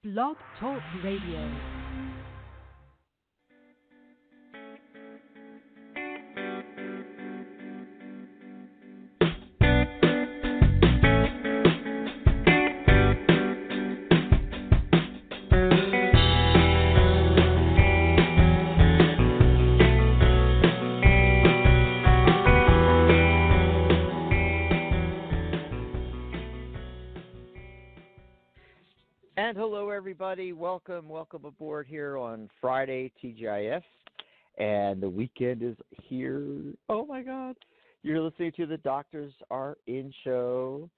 Blog Talk Radio. And hello, everybody. Welcome aboard here on Friday, TGIF. And the weekend is here. Oh, my God. You're listening to the Doctors Are In show.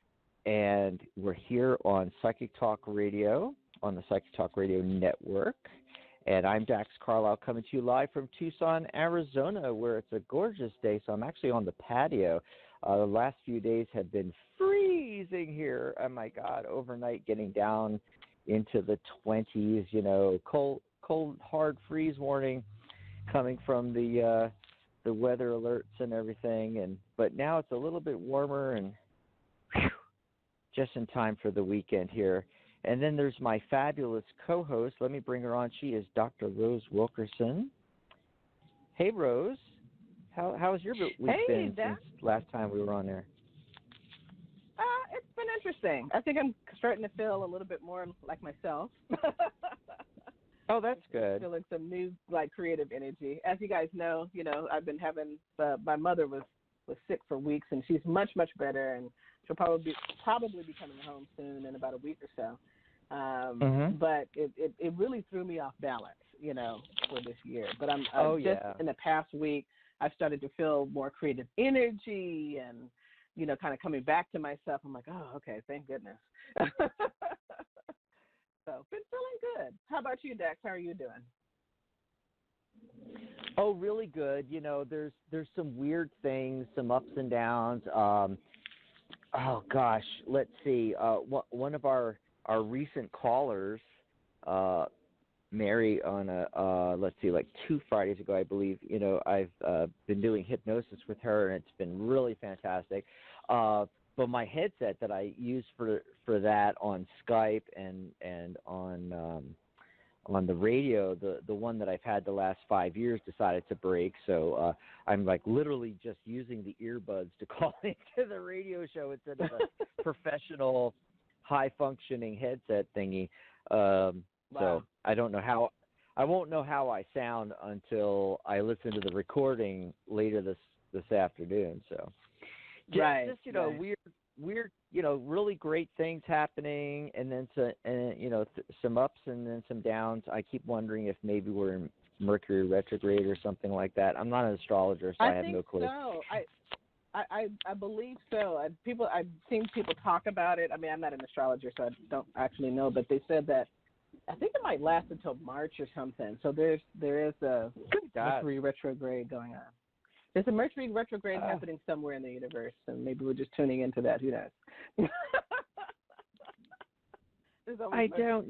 And we're here on Psychic Talk Radio, on the Psychic Talk Radio Network. And I'm Dax Carlisle coming to you live from Tucson, Arizona, where it's a gorgeous day. So I'm actually on the patio. The last few days have been freezing here. Oh, my God. Overnight getting down into the 20s, cold, hard freeze warning coming from the weather alerts and everything. But now it's a little bit warmer and just in time for the weekend here. And then there's my fabulous co-host. Let me bring her on. She is Dr. Rose Wilkerson. Hey, Rose. How's your week been since last time we were on there? It's been interesting. I think I'm starting to feel a little bit more like myself. Oh, that's good. Feeling some new, creative energy. As you guys know, I've been having. My mother was sick for weeks, and she's much better, and she'll probably be coming home soon in about a week or so. But it really threw me off balance, for this year. But I'm in the past week, I've started to feel more creative energy and, kind of coming back to myself. I'm like, oh, okay, thank goodness. So, been feeling good. How about you, Dax? How are you doing? Oh, really good. There's some weird things, some ups and downs. Oh, gosh, let's see. One of our recent callers, Mary, on let's see, 2 Fridays ago, I believe, I've been doing hypnosis with her, and it's been really fantastic. But my headset that I use for that on Skype and on the radio, the one that I've had the last 5 years decided to break. So I'm literally just using the earbuds to call into the radio show instead of a professional high functioning headset thingy. Wow. So I won't know how I sound until I listen to the recording later this afternoon. So just weird, really great things happening, and then some ups and then some downs. I keep wondering if maybe we're in Mercury retrograde or something like that. I'm not an astrologer, so I have no clue. So. I believe so. I've seen people talk about it. I mean, I'm not an astrologer, so I don't actually know, but they said that I think it might last until March or something. So there is a Mercury retrograde going on. There's a Mercury retrograde happening somewhere in the universe, and maybe we're just tuning into that. Who knows? I don't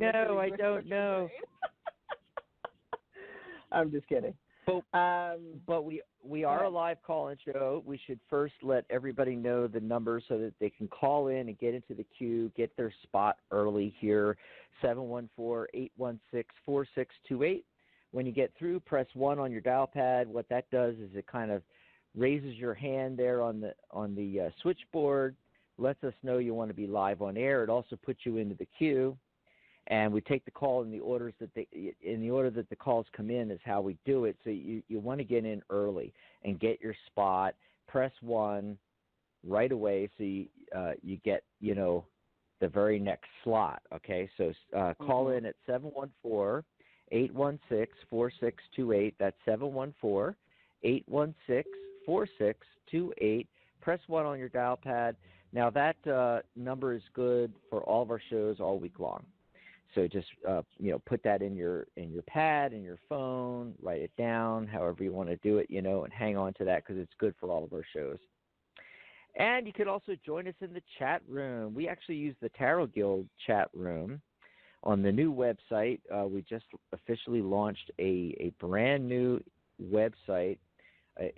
know. I'm just kidding. But we are a live call-in show. We should first let everybody know the number so that they can call in and get into the queue, get their spot early here, 714-816-4628. When you get through, press 1 on your dial pad. What that does is it kind of raises your hand there on the switchboard, lets us know you want to be live on air. It also puts you into the queue. And we take the call in the order that the calls come in is how we do it. So you want to get in early and get your spot. Press 1 right away so you get the very next slot. Okay, so call in at 714-816-4628. That's 714-816-4628. Press 1 on your dial pad. Now that number is good for all of our shows all week long. So just put that in your pad, in your phone, write it down, however you want to do it, and hang on to that because it's good for all of our shows. And you could also join us in the chat room. We actually use the Tarot Guild chat room on the new website. We just officially launched a brand new website.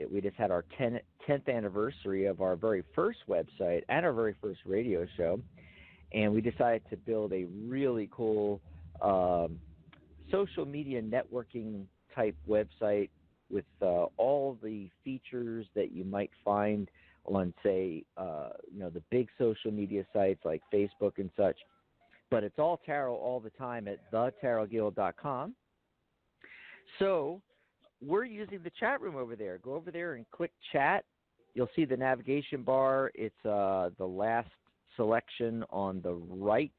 We just had our 10th anniversary of our very first website and our very first radio show. And we decided to build a really cool social media networking type website with all the features that you might find on, say, the big social media sites like Facebook and such. But it's all tarot all the time at thetarotguild.com. So we're using the chat room over there. Go over there and click chat. You'll see the navigation bar. It's the last selection on the right.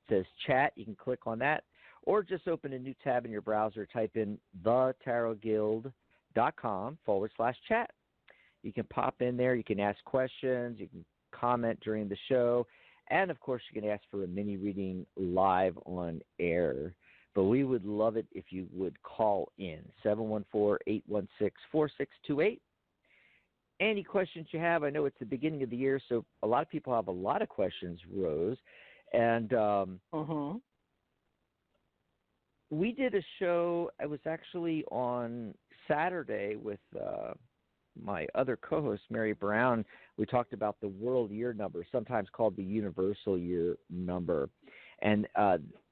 It says chat. You can click on that. Or just open a new tab in your browser. Type in thetarotguild.com/chat. You can pop in there. You can ask questions. You can comment during the show. And, of course, you can ask for a mini reading live on air. But we would love it if you would call in, 714-816-4628. Any questions you have, I know it's the beginning of the year, so a lot of people have a lot of questions, Rose. And we did a show, it was actually on Saturday with my other co-host, Mary Brown. We talked about the world year number, sometimes called the universal year number. And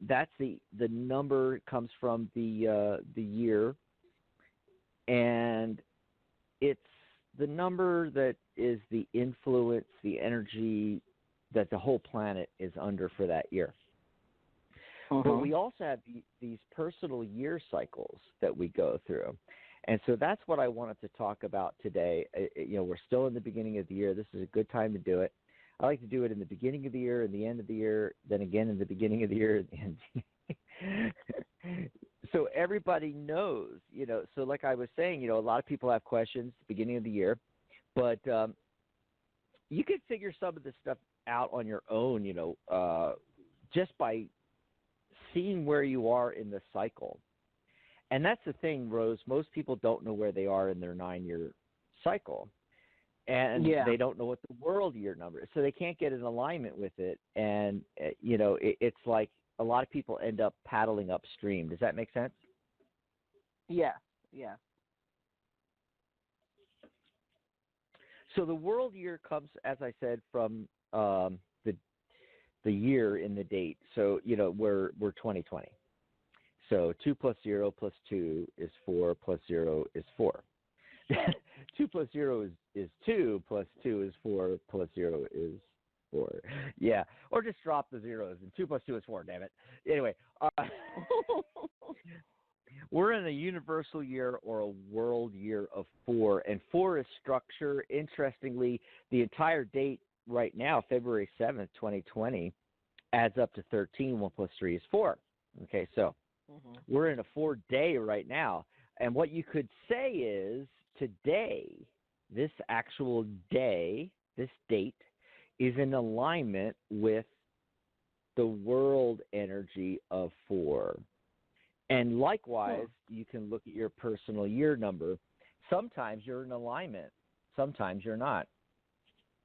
that's the number comes from the year, and it's the number that is the influence, the energy that the whole planet is under for that year. But we also have these personal year cycles that we go through. And so that's what I wanted to talk about today. We're still in the beginning of the year. This is a good time to do it. I like to do it in the beginning of the year, in the end of the year, then again in the beginning of the year. So everybody knows, so like I was saying, a lot of people have questions at the beginning of the year. But you can figure some of this stuff out on your own, just by seeing where you are in the cycle. And that's the thing, Rose. Most people don't know where they are in their 9-year cycle. And they don't know what the world year number is. So they can't get in alignment with it. And, it's like a lot of people end up paddling upstream. Does that make sense? Yeah. So the world year comes, as I said, from the year in the date. So, we're 2020. So 2 plus 0 plus 2 is 4 plus 0 is 4. 2 plus 0 is 2 plus 2 is 4 plus 0 is 4. Yeah, or just drop the zeros, and 2 plus 2 is 4, damn it. Anyway, we're in a universal year or a world year of 4, and 4 is structure. Interestingly, the entire date right now, February 7th, 2020, adds up to 13. 1 plus 3 is 4. Okay, so we're in a 4-day right now. And what you could say is today, this actual day, this date, is in alignment with the world energy of 4. And likewise, you can look at your personal year number. Sometimes you're in alignment. Sometimes you're not.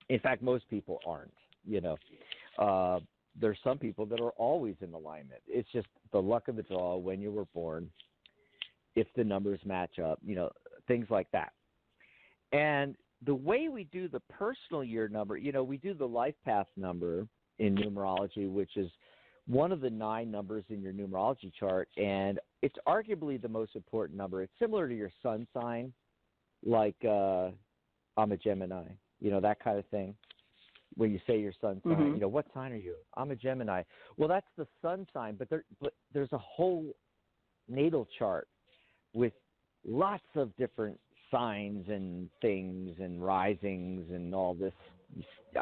In fact, most people aren't, There's some people that are always in alignment. It's just the luck of the draw when you were born, if the numbers match up, things like that. And the way we do the personal year number, we do the life path number in numerology, which is one of the 9 numbers in your numerology chart, and it's arguably the most important number. It's similar to your sun sign, like I'm a Gemini, that kind of thing. When you say your sun sign, what sign are you? I'm a Gemini. Well, that's the sun sign, but there's a whole natal chart with lots of different signs and things and risings and all this.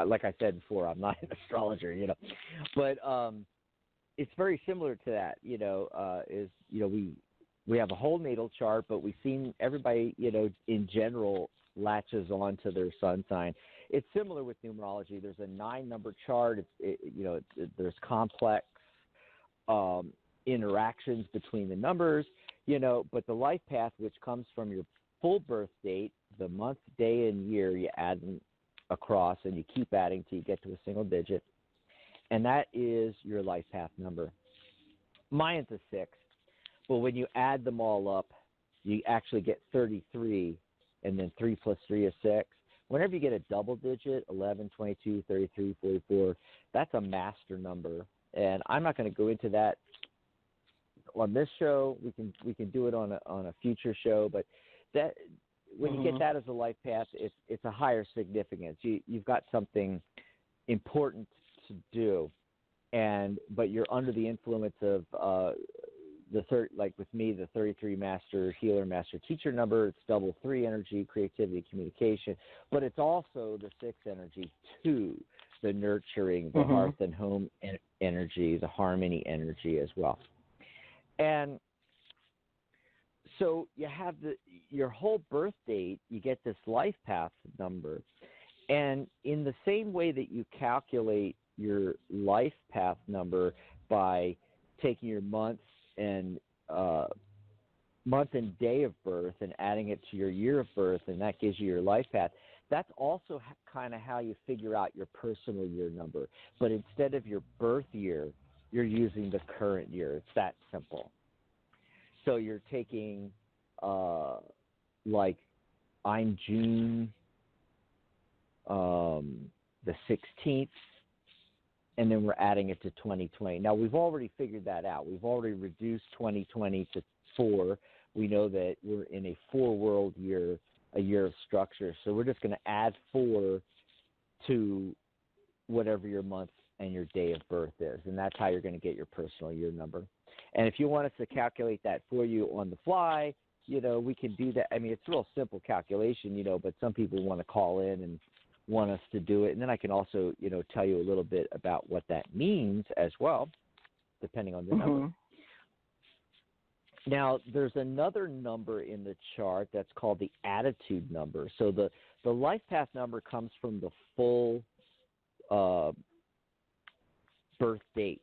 Like I said before, I'm not an astrologer, but it's very similar to that. We have a whole natal chart, but we've seen everybody, in general, latches on to their sun sign. It's similar with numerology. There's a 9-number chart. There's complex interactions between the numbers, but the life path, which comes from your full birth date, the month, day, and year, you add them across, and you keep adding till you get to a single digit, and that is your life path number. Mine's a 6, but when you add them all up, you actually get 33, and then 3 plus 3 is 6. Whenever you get a double digit, 11, 22, 33, 44, that's a master number. And I'm not going to go into that on this show. We can do it on a future show. But that when you get that as a life path, it's a higher significance. You've got something important to do, but you're under the influence of like with me, the 33 master healer, master teacher number. It's double 3 energy, creativity, communication, but it's also the 6 energy too, the nurturing, the hearth and home energy, the harmony energy as well. And so you have your whole birth date, you get this life path number, and in the same way that you calculate your life path number by taking your month and day of birth and adding it to your year of birth, and that gives you your life path. That's also kind of how you figure out your personal year number. But instead of your birth year, you're using the current year. It's that simple. So you're taking, like, I'm June the 16th, and then we're adding it to 2020. Now, we've already figured that out. We've already reduced 2020 to 4. We know that we're in a 4-world year, a year of structure. So we're just going to add 4 to whatever your month and your day of birth is, and that's how you're going to get your personal year number. And if you want us to calculate that for you on the fly, we can do that. I mean, it's a real simple calculation, but some people want to call in and want us to do it. And then I can also, tell you a little bit about what that means as well, depending on the number. Now, there's another number in the chart that's called the attitude number. So the life path number comes from the full birth date,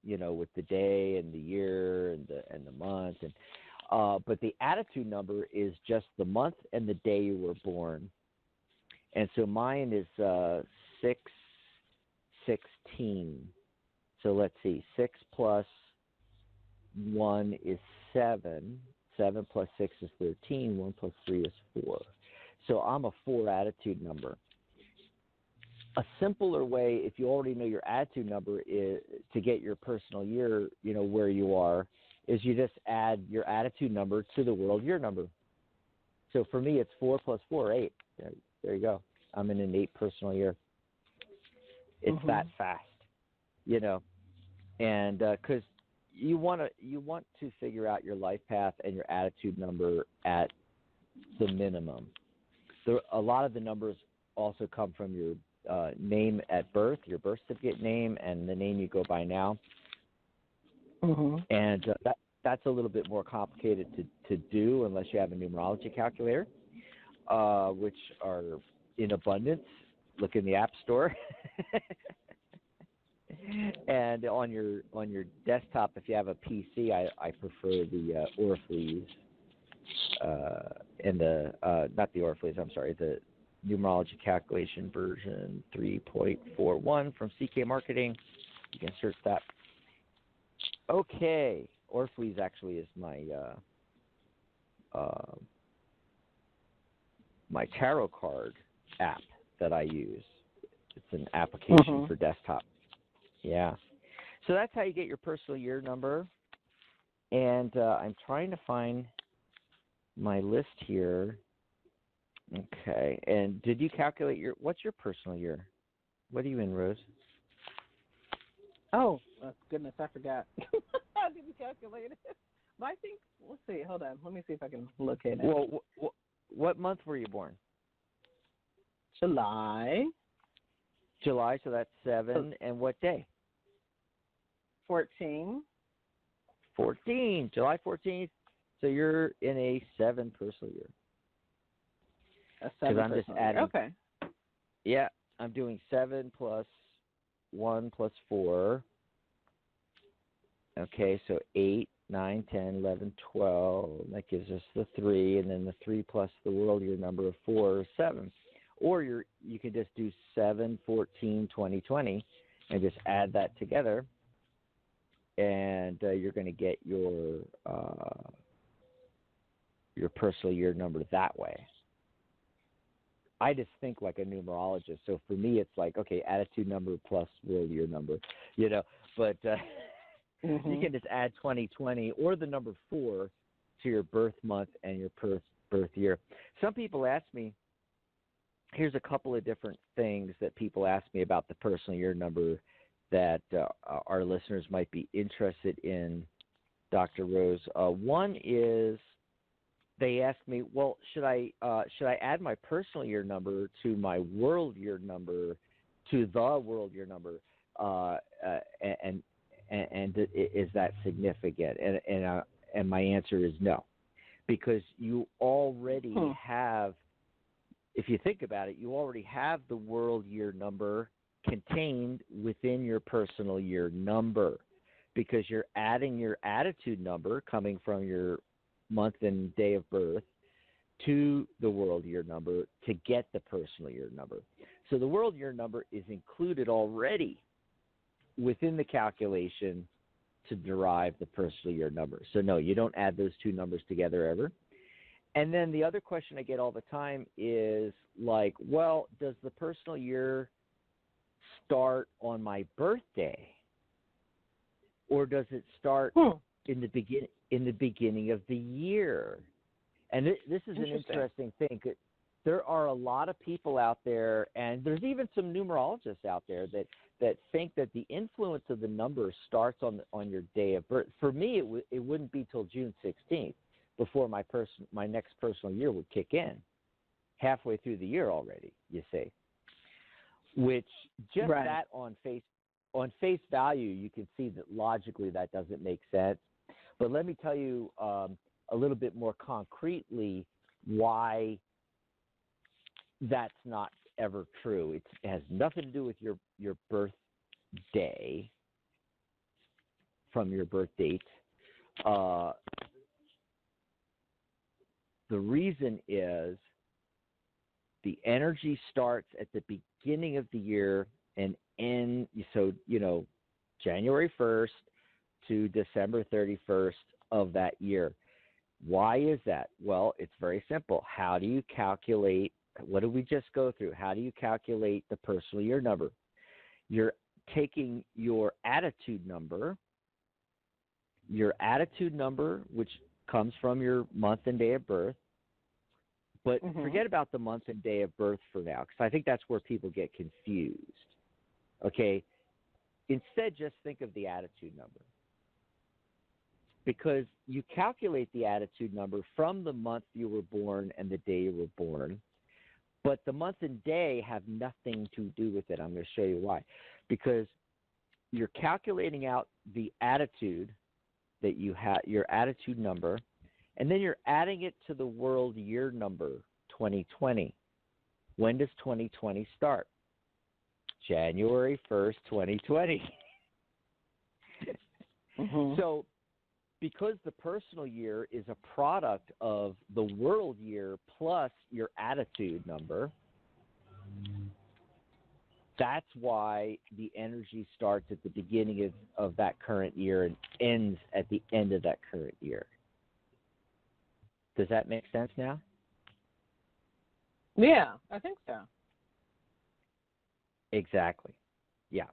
with the day and the year and the month. But the attitude number is just the month and the day you were born. And so mine is 6/16. So let's see, 6 plus 1 is 7. 7 plus 6 is 13. 1 plus 3 is 4. So I'm a 4 attitude number. A simpler way, if you already know your attitude number, is to get your personal year, where you are, is you just add your attitude number to the world year number. So for me, it's 4 plus 4, 8. There you go. I'm in an 8 personal year. It's that fast, and because you want to figure out your life path and your attitude number at the minimum. A lot of the numbers also come from your name at birth, your birth certificate name, and the name you go by now. And that's a little bit more complicated to do unless you have a numerology calculator, which are in abundance. Look in the App Store. And on your desktop, if you have a PC, I prefer the Orpheus and not the Orpheus, I'm sorry, the numerology calculation version 3.41 from CK Marketing. You can search that. Okay, Orpheus actually is my my tarot card app that I use. It's an application for desktop. Yeah. So that's how you get your personal year number. And I'm trying to find my list here. Okay. And did you calculate what's your personal year? What are you in, Rose? Oh, goodness, I forgot. I didn't calculate it. But I think, let's see, hold on. Let me see if I can locate it. Well, what month were you born? July, so that's 7. And what day? 14. July 14th. So you're in a 7 personal year. A 7 I'm just adding. Okay. Yeah, I'm doing 7 plus 1 plus 4. Okay, so 8, 9, 10, 11, 12. That gives us the 3, and then the 3 plus the world year number of 4 is 7. Or you can just do 7, 14, 20, 20, and just add that together, and you're going to get your personal year number that way. I just think like a numerologist. So for me, it's like, okay, attitude number plus world year number, but You can just add 2020 or the number 4 to your birth month and your birth year. Some people ask me, here's a couple of different things that people ask me about the personal year number that our listeners might be interested in, Dr. Rose. One is they ask me, well, should I add my personal year number to my world year number, to the world year number, and is that significant? And my answer is no, because you already have, if you think about it, you already have the world year number contained within your personal year number, because you're adding your attitude number coming from your month and day of birth to the world year number to get the personal year number. So the world year number is included already within the calculation to derive the personal year number. So no, you don't add those two numbers together ever. And then the other question I get all the time is like, well, does the personal year start on my birthday, or does it start in the beginning of the year? And this is an interesting thing. There are a lot of people out there, and there's even some numerologists out there that think that the influence of the number starts on your day of birth. For me, it wouldn't be till June 16th before my next personal year would kick in, halfway through the year already, you see. Which just that on face value, you can see that logically that doesn't make sense. But let me tell you a little bit more concretely why that's not ever true. It has nothing to do with your birthday from your birth date. The reason is the energy starts at the beginning of the year and ends, so, January 1st to December 31st of that year. Why is that? Well, it's very simple. How do you calculate? What did we just go through? How do you calculate the personal year number? You're taking your attitude number, which comes from your month and day of birth, but forget about the month and day of birth for now, because I think that's where people get confused. Okay? Instead, just think of the attitude number, because you calculate the attitude number from the month you were born and the day you were born, but the month and day have nothing to do with it. I'm going to show you why. Because you're calculating out the attitude that you have, your attitude number, and then you're adding it to the world year number, 2020. When does 2020 start? January 1st, 2020. So because the personal year is a product of the world year plus your attitude number, that's why the energy starts at the beginning of that current year and ends at the end of that current year. Does that make sense now? Yeah, I think so. Exactly. Yeah.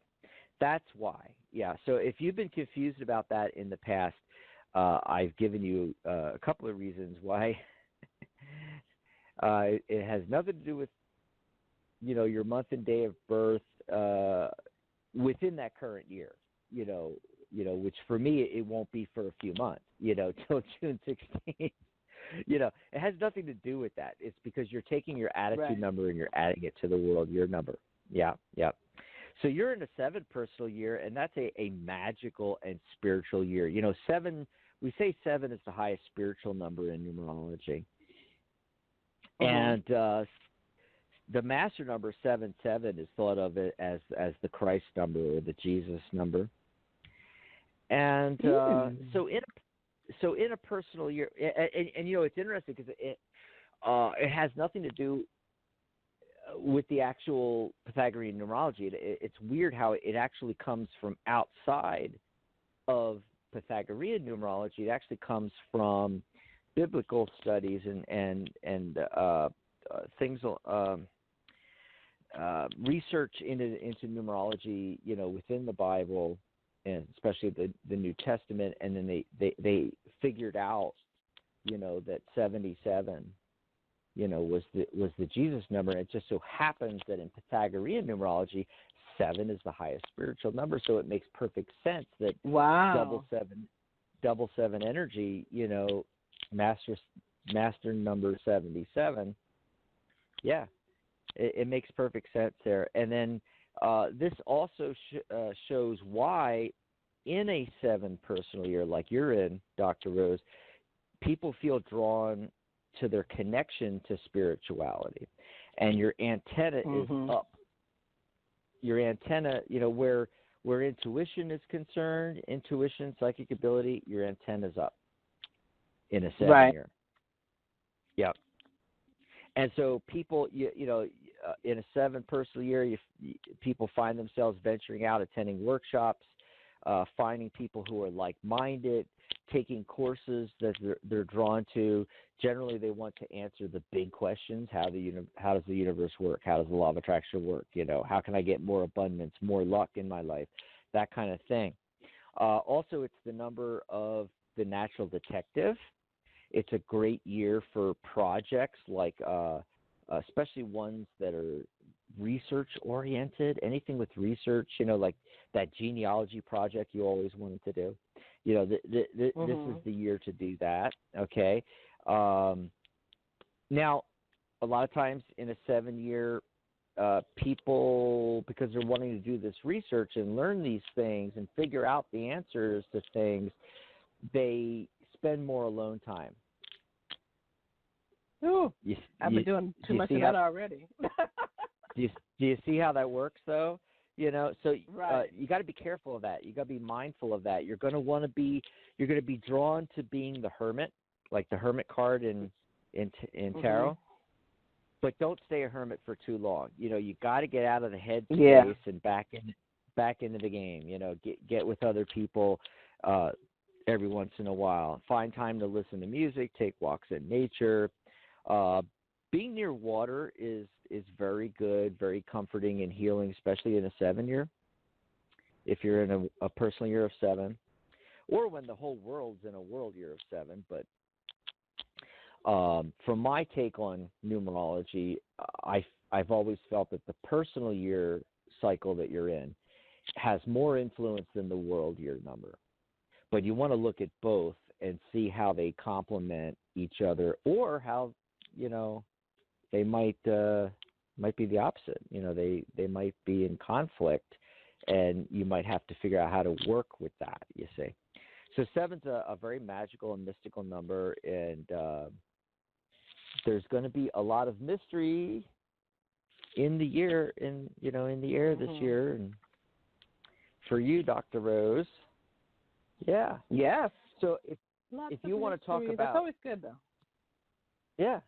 That's why. Yeah. So if you've been confused about that in the past, I've given you a couple of reasons why. It has nothing to do with, your month and day of birth within that current year, which for me, it won't be for a few months, till June 16th. It has nothing to do with that. It's because you're taking your attitude number and you're adding it to the world year number. Yeah, yeah. So you're in a 7 personal year, and that's a magical and spiritual year. 7, we say 7 is the highest spiritual number in numerology. And the master number 77 is thought of it as the Christ number or the Jesus number. And so in a personal year, and it's interesting because it has nothing to do with the actual Pythagorean numerology. It's weird how it actually comes from outside of Pythagorean numerology. It actually comes from biblical studies and things, research into numerology, within the Bible, and especially the New Testament, and then they figured out, that 77, was the Jesus number. And it just so happens that in Pythagorean numerology, 7 is the highest spiritual number, so it makes perfect sense that wow, double seven energy, master number 77. Yeah, it makes perfect sense there. And then this also shows why in a 7 personal year like you're in, Dr. Rose, people feel drawn to their connection to spirituality. And your antenna is up. Your antenna, where intuition is concerned, intuition, psychic ability, your antenna's up in a 7 year. Yep. And so people, in a 7 personal year, people find themselves venturing out, attending workshops, finding people who are like-minded, taking courses that they're drawn to. Generally, they want to answer the big questions: how does the universe work? How does the law of attraction work? How can I get more abundance, more luck in my life? That kind of thing. Also, it's the number of the natural detective. It's a great year for projects like, especially ones that are research-oriented, anything with research, like that genealogy project you always wanted to do. This is the year to do that, okay? Now, a lot of times in a 7-year, people, because they're wanting to do this research and learn these things and figure out the answers to things, they spend more alone time. Ooh, I've been doing too much of that already. Do you see how that works, though? So right. You got to be careful of that. You got to be mindful of that. You're going to be drawn to being the hermit, like the hermit card in tarot. But don't stay a hermit for too long. You got to get out of the head space and back into the game. Get with other people every once in a while. Find time to listen to music, take walks in nature. Being near water is very good, very comforting and healing, especially in a 7-year. If you're in a personal year of 7, or when the whole world's in a world year of 7. But from my take on numerology, I've always felt that the personal year cycle that you're in has more influence than the world year number. But you want to look at both and see how they complement each other, or how they might be the opposite. They might be in conflict, and you might have to figure out how to work with that, you see. So 7's a very magical and mystical number, and there's going to be a lot of mystery in the year, in the air this year. And for you, Dr. Rose, yeah. Yes. So if you want to talk about... That's always good, though. Yeah.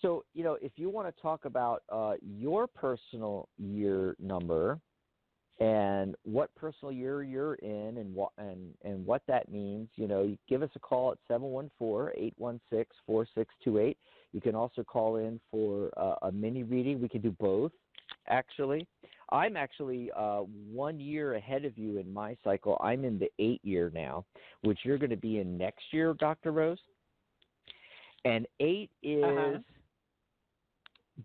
So, if you want to talk about your personal year number and what personal year you're in and what that means, you give us a call at 714-816-4628. You can also call in for a mini reading. We can do both, actually. I'm actually 1 year ahead of you in my cycle. I'm in the 8 year now, which you're going to be in next year, Dr. Rose. And 8 is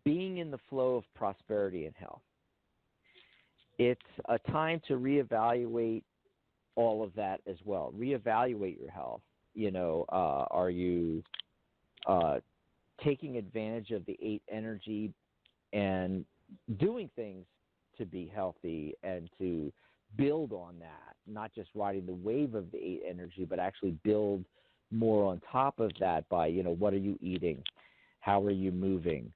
being in the flow of prosperity and health. It's a time to reevaluate all of that as well. Reevaluate your health. Are you taking advantage of the 8 energy and doing things to be healthy and to build on that, not just riding the wave of the 8 energy, but actually build more on top of that by, what are you eating? How are you moving?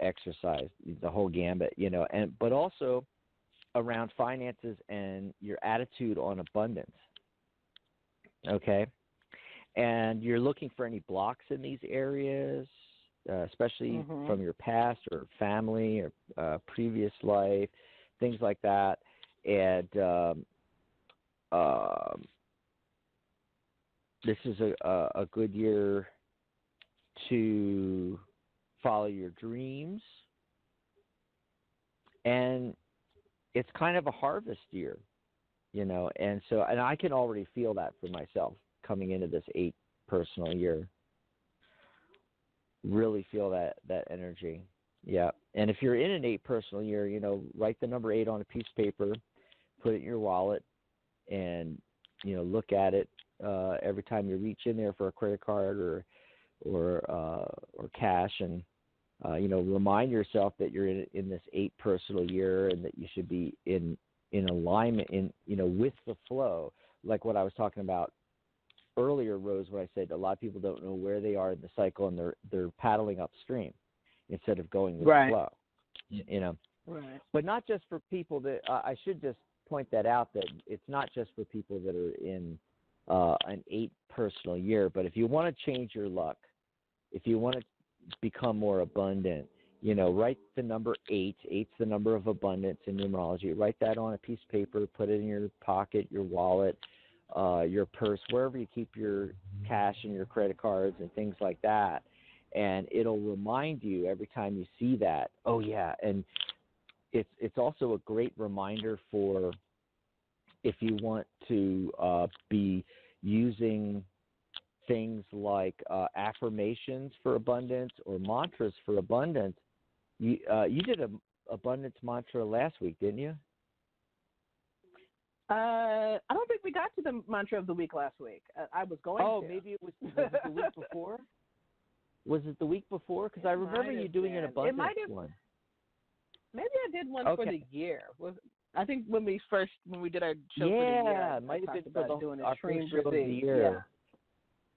Exercise, the whole gambit, but also around finances and your attitude on abundance. Okay. And you're looking for any blocks in these areas, especially from your past or family or previous life, things like that. And this is a good year to follow your dreams. And it's kind of a harvest year. And so, and I can already feel that for myself coming into this 8 personal year. Really feel that energy. Yeah. And if you're in an 8 personal year, write the number 8 on a piece of paper, put it in your wallet, and, look at it every time you reach in there for a credit card or cash, and, remind yourself that you're in this 8 personal year, and that you should be in alignment with the flow, like what I was talking about earlier, Rose, where I said a lot of people don't know where they are in the cycle, and they're paddling upstream instead of going with the flow. Right. But not just for people that I should just point that out, that it's not just for people that are in an 8 personal year. But if you want to change your luck, if you want to become more abundant, write the number 8. 8's the number of abundance in numerology. Write that on a piece of paper, put it in your pocket, your wallet, your purse, wherever you keep your cash and your credit cards and things like that. And it'll remind you every time you see that, oh yeah. And it's also a great reminder for if you want to be using things like affirmations for abundance or mantras for abundance. You did a abundance mantra last week, didn't you? I don't think we got to the mantra of the week last week. I was going to. Oh, maybe it was it the week before? Was it the week before? Because I remember you doing an abundance one. Maybe I did one for the year. I think when we did our show for the year. Yeah, it might have been for our first show of the year.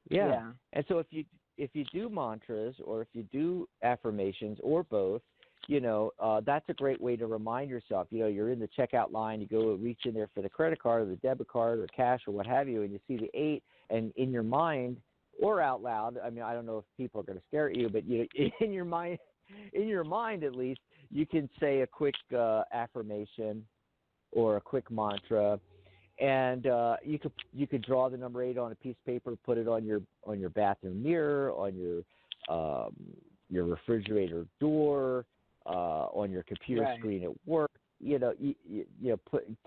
Yeah. And so if you do mantras, or if you do affirmations, or both, that's a great way to remind yourself. You're in the checkout line, you go reach in there for the credit card or the debit card or cash or what have you, and you see the 8, and in your mind or out loud, I mean, I don't know if people are going to stare at you, but in your mind at least, you can say a quick affirmation or a quick mantra, and you could draw the number 8 on a piece of paper, put it on your bathroom mirror, on your refrigerator door, on your computer screen at work.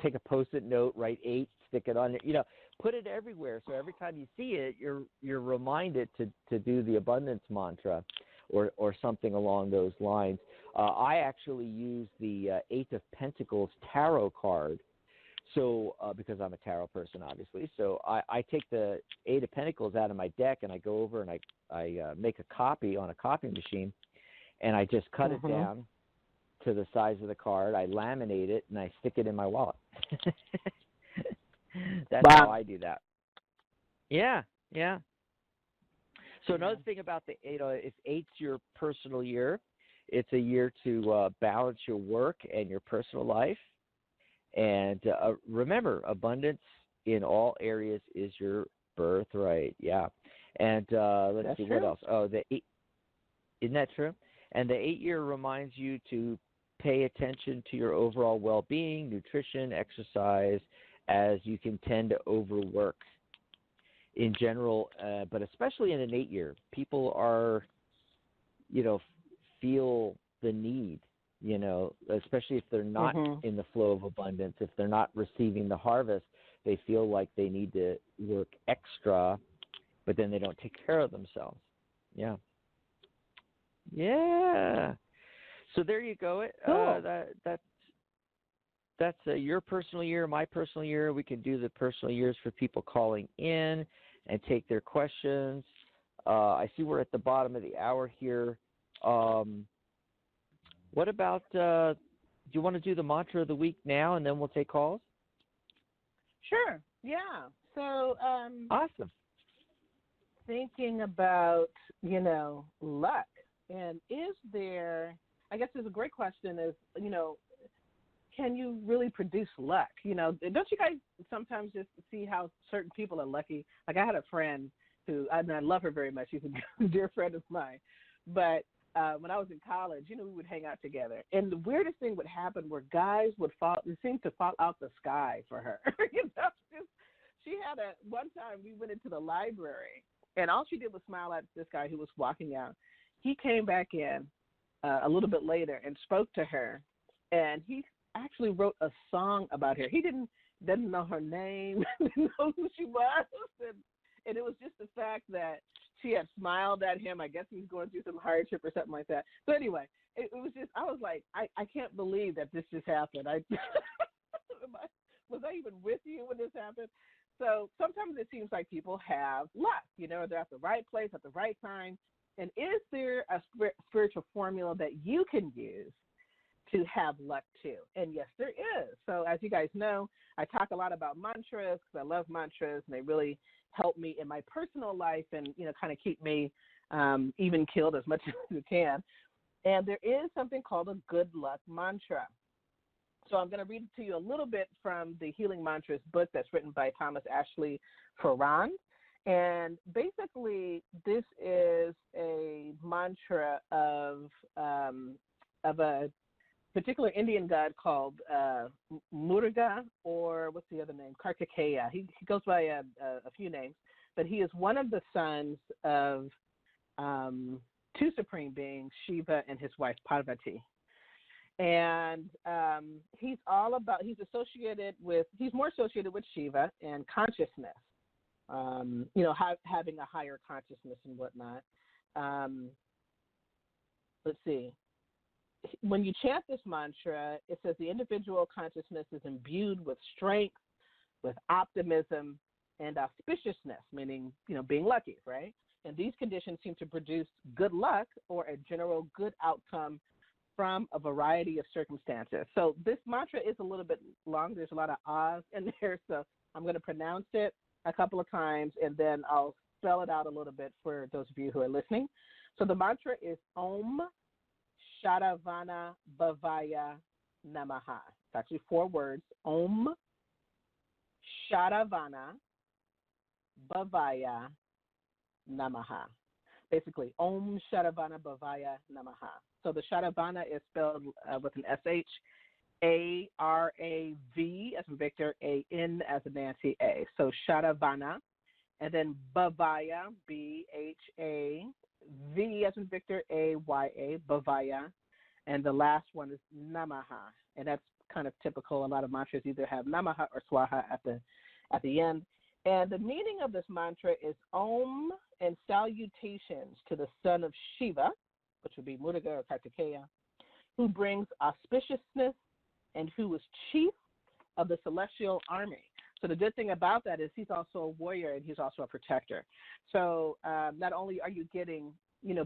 Take a Post-it note, write 8, stick it on it. Put it everywhere, so every time you see it, you're reminded to do the abundance mantra, or something along those lines. I actually use the 8 of Pentacles tarot card. So, because I'm a tarot person, obviously, so I take the 8 of Pentacles out of my deck, and I go over and I make a copy on a copy machine, and I just cut it down to the size of the card. I laminate it, and I stick it in my wallet. That's how I do that. Yeah. So another thing about the 8, if 8's your personal year, it's a year to balance your work and your personal life. And remember, abundance in all areas is your birthright. Yeah. And let's see, what else? Oh, the 8, isn't that true? And the 8 year reminds you to pay attention to your overall well-being, nutrition, exercise, as you can tend to overwork in general, but especially in an 8 year. People are, feel the need, especially if they're not in the flow of abundance, if they're not receiving the harvest, they feel like they need to work extra, but then they don't take care of themselves. Yeah. So there you go. Cool. That's your personal year, my personal year. We can do the personal years for people calling in and take their questions. I see we're at the bottom of the hour here. What about, do you want to do the mantra of the week now, and then we'll take calls? Sure. Yeah. So, awesome. Thinking about, luck, and is there, I guess there's a great question is, can you really produce luck? Don't you guys sometimes just see how certain people are lucky? Like, I had a friend who, I love her very much. She's a dear friend of mine. But when I was in college, we would hang out together. And the weirdest thing would happen where guys would seem to fall out the sky for her. She had one time we went into the library, and all she did was smile at this guy who was walking out. He came back in a little bit later and spoke to her, and he actually wrote a song about her. He didn't didn't know her name, didn't know who she was, and it was just the fact that she had smiled at him. I guess he was going through some hardship or something like that. So anyway, it was just, I was like, I can't believe that this just happened. Was I even with you when this happened? So sometimes it seems like people have luck, they're at the right place at the right time. And is there a spiritual formula that you can use to have luck too? And yes, there is. So as you guys know, I talk a lot about mantras because I love mantras, and they really help me in my personal life and, kind of keep me even keeled as much as you can. And there is something called a good luck mantra. So I'm going to read to you a little bit from the Healing Mantras book that's written by Thomas Ashley Ferrand. And basically, this is a mantra of a particular Indian god called Muruga, or what's the other name? Kartikeya. He goes by a few names, but he is one of the sons of two supreme beings, Shiva and his wife Parvati. And he's more associated with Shiva and consciousness, having a higher consciousness and whatnot. Let's see. When you chant this mantra, it says the individual consciousness is imbued with strength, with optimism, and auspiciousness, meaning, being lucky, right? And these conditions seem to produce good luck or a general good outcome from a variety of circumstances. So this mantra is a little bit long. There's a lot of ahs in there, so I'm going to pronounce it a couple of times, and then I'll spell it out a little bit for those of you who are listening. So the mantra is Om Shadavana Bhavaya Namaha. It's actually 4 words. Om Shadavana Bhavaya Namaha. Basically, Om Shadavana Bhavaya Namaha. So the Shadavana is spelled with an SH, A-R-A-V as in Victor, A-N as in Nancy, A. So Shadavana, and then Bhavaya, B-H-A-V as in Victor, A-Y-A, Bhavaya, and the last one is Namaha, and that's kind of typical. A lot of mantras either have Namaha or Swaha at the end. And the meaning of this mantra is Om and salutations to the son of Shiva, which would be Muruga or Kartikeya, who brings auspiciousness and who is chief of the celestial army. So the good thing about that is he's also a warrior and he's also a protector. So not only are you getting,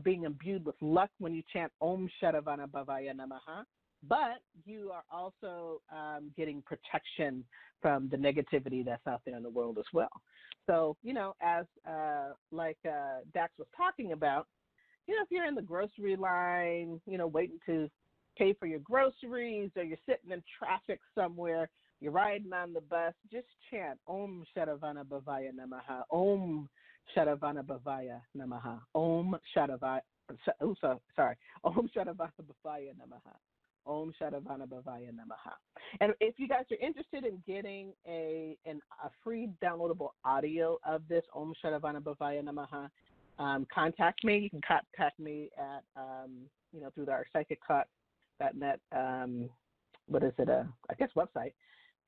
being imbued with luck when you chant Om Shadavana Bhavaya Namaha, but you are also getting protection from the negativity that's out there in the world as well. So, as Dax was talking about, if you're in the grocery line, waiting to pay for your groceries, or you're sitting in traffic somewhere, you're riding on the bus, just chant Om Shadavana Bhavaya Namaha, Om Shadavana Bhavaya Namaha, Om Shadavana Bhavaya Namaha. Om Shadavana Bhavaya Namaha. And if you guys are interested in getting a free downloadable audio of this Om Shadavana Bhavaya Namaha, contact me. You can contact me at, through our psychictalk.net, website,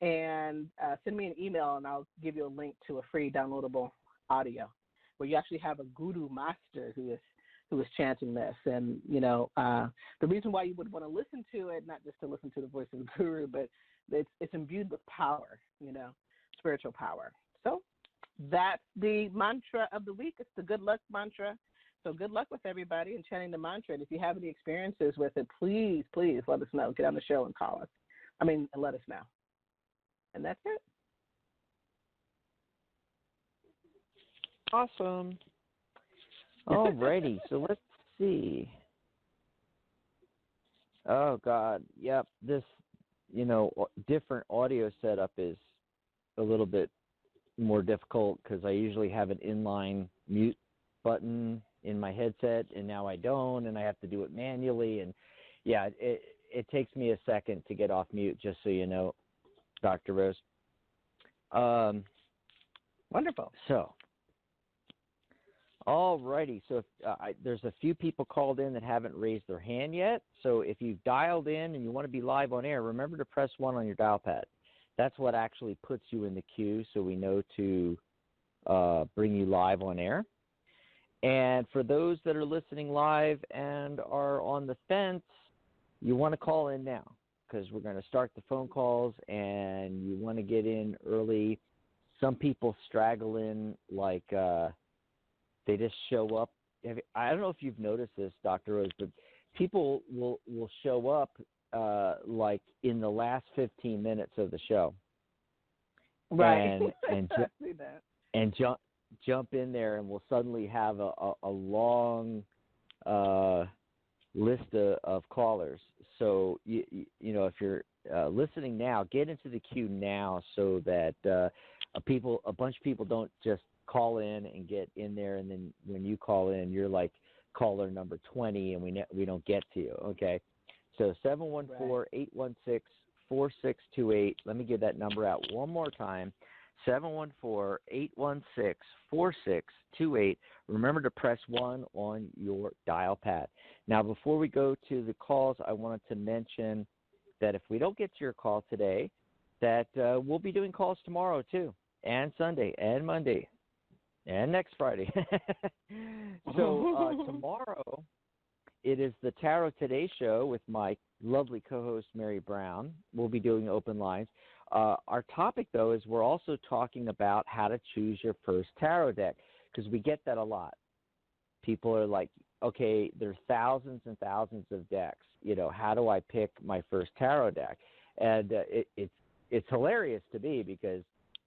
and send me an email, and I'll give you a link to a free downloadable audio where you actually have a guru master who is chanting this. And, the reason why you would want to listen to it, not just to listen to the voice of the guru, but it's imbued with power, spiritual power. So that's the mantra of the week. It's the good luck mantra. So good luck with everybody in chanting the mantra. And if you have any experiences with it, please let us know. Get on the show and call us. And let us know. And that's it. Awesome. Alrighty, so let's see. Oh, God. Yep, this, different audio setup is a little bit more difficult because I usually have an inline mute button in my headset, and now I don't, and I have to do it manually. And, yeah, it takes me a second to get off mute, just so you know, Dr. Rose. Wonderful. So. All righty. So there's a few people called in that haven't raised their hand yet. So if you've dialed in and you want to be live on air, remember to press 1 on your dial pad. That's what actually puts you in the queue, so we know to bring you live on air. And for those that are listening live and are on the fence, you want to call in now because we're going to start the phone calls, and you want to get in early. Some people straggle in like they just show up. I don't know if you've noticed this, Dr. Rose, but people will show up like in the last 15 minutes of the show. Right. And I see that. And jump in there, and we'll suddenly have a long list of callers. So, you know, if you're listening now, get into the queue now so that a bunch of people don't just call in and get in there, and then when you call in, you're like caller number 20, and we don't get to you, okay? So 714-816-4628. Let me give that number out one more time. 714-816-4628. Remember to press 1 on your dial pad. Now, before we go to the calls, I wanted to mention that if we don't get to your call today, that we'll be doing calls tomorrow too, and Sunday, and Monday, and next Friday. So tomorrow, it is the Tarot Today show with my lovely co-host, Mary Brown. We'll be doing open lines. Our topic, though, is we're also talking about how to choose your first tarot deck, because we get that a lot. People are like, okay, there's thousands and thousands of decks. You know, how do I pick my first tarot deck? And it's hilarious to me because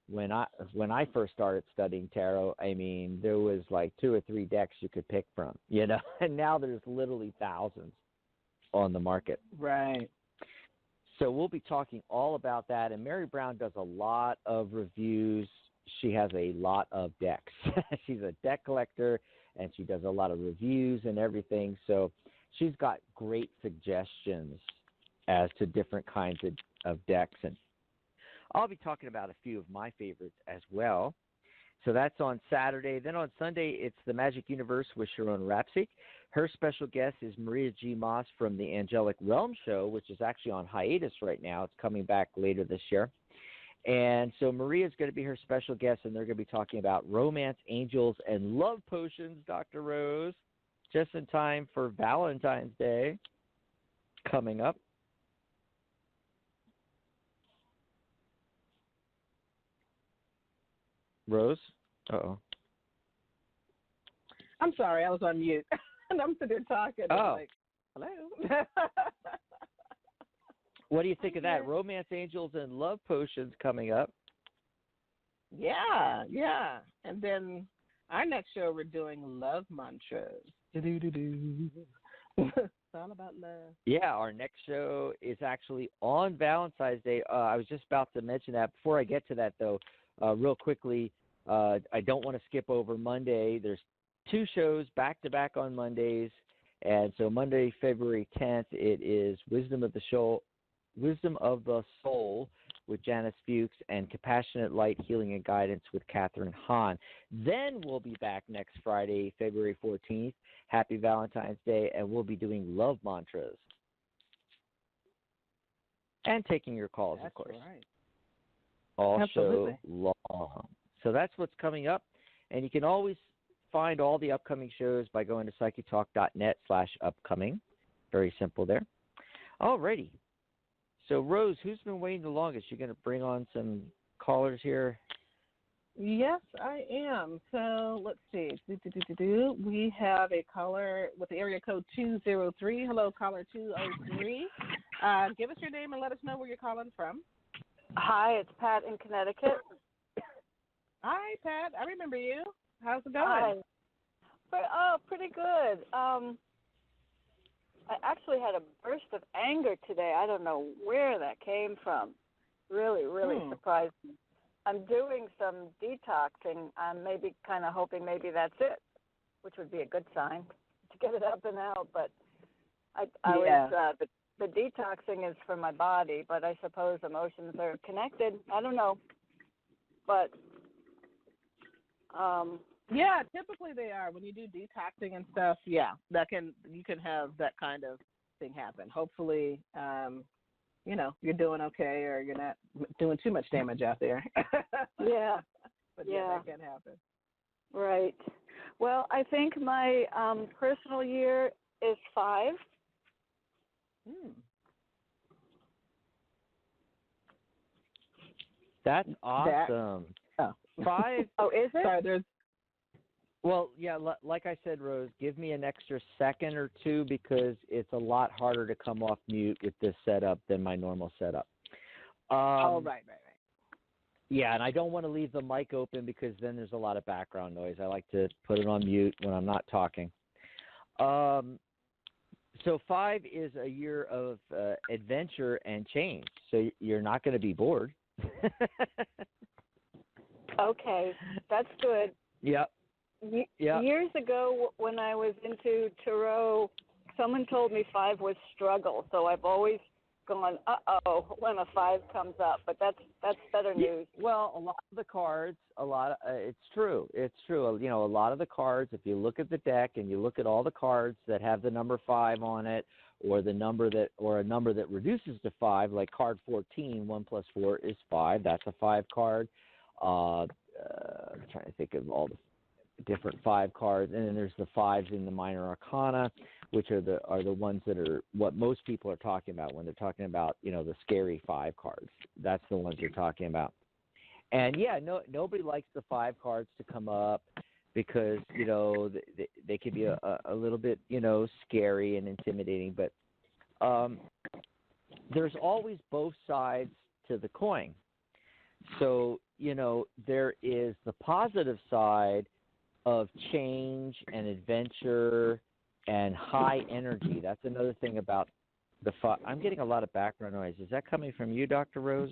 when I first started studying tarot, I mean, there was like 2 or 3 decks you could pick from, you know, and now there's literally thousands on the market. Right. So we'll be talking all about that, and Mary Brown does a lot of reviews. She has a lot of decks. She's a deck collector, and she does a lot of reviews and everything. So she's got great suggestions as to different kinds of decks, and I'll be talking about a few of my favorites as well. So that's on Saturday. Then on Sunday, it's the Magic Universe with Sharon Rapsik. Her special guest is Maria G. Moss from the Angelic Realm Show, which is actually on hiatus right now. It's coming back later this year. And so Maria's going to be her special guest, and they're going to be talking about romance, angels, and love potions, Dr. Rose, just in time for Valentine's Day coming up. Rose? Uh-oh. I'm sorry, I was on mute. And I'm sitting there talking. Oh. Like, hello? What do you think of that? Romance, angels, and love potions coming up. Yeah. And then our next show, we're doing love mantras. It's all about love. Yeah, our next show is actually on Valentine's Day. I was just about to mention that. Before I get to that, though, real quickly, I don't want to skip over Monday. There's 2 shows back-to-back on Mondays. And so Monday, February 10th, it is Wisdom of the Soul with Janice Fuchs and Compassionate Light, Healing and Guidance with Catherine Hahn. Then we'll be back next Friday, February 14th. Happy Valentine's Day, and we'll be doing love mantras. And taking your calls, That's of course. Right. All Absolutely. show long. So that's what's coming up. And you can always find all the upcoming shows by going to psychitalk.net/upcoming. Very simple there. All righty. So, Rose, who's been waiting the longest? You're going to bring on some callers here? Yes, I am. So let's see. We have a caller with the area code 203. Hello, caller 203. Give us your name and let us know where you're calling from. Hi, it's Pat in Connecticut. Hi, Pat. I remember you. How's it going? Hi. Pretty good. I actually had a burst of anger today. I don't know where that came from. Really surprised me. I'm doing some detoxing. I'm maybe kind of hoping maybe that's it, which would be a good sign to get it up and out. But the detoxing is for my body, but I suppose emotions are connected. I don't know. But yeah, typically they are. When you do detoxing and stuff, yeah, you can have that kind of thing happen. Hopefully, you're doing okay, or you're not doing too much damage out there. Yeah. But yeah, that can happen. Right. Well, I think my personal year is 5. That's awesome. 5. Oh, is it? Sorry, Well, yeah, like I said, Rose, give me an extra second or two because it's a lot harder to come off mute with this setup than my normal setup. Right. Yeah, and I don't want to leave the mic open because then there's a lot of background noise. I like to put it on mute when I'm not talking. So 5 is a year of adventure and change. So you're not going to be bored. Okay, that's good. Yep. Years ago, when I was into tarot, someone told me 5 was struggle. So I've always gone, when a 5 comes up. But that's better news. Well, a lot of the cards, it's true. It's true. A lot of the cards, if you look at the deck and you look at all the cards that have the number 5 on it, or a number that reduces to 5, like card 14, 1 plus 4 is 5. That's a 5 card. I'm trying to think of all the different 5 cards, and then there's the 5s in the minor arcana, which are the ones that are what most people are talking about when they're talking about the scary 5 cards. That's the ones you're talking about. And yeah, nobody likes the 5 cards to come up because they could be a little bit scary and intimidating, but there's always both sides to the coin. So there is the positive side of change and adventure and high energy. That's another thing about the 5. I'm getting a lot of background noise. Is that coming from you, Dr. Rose?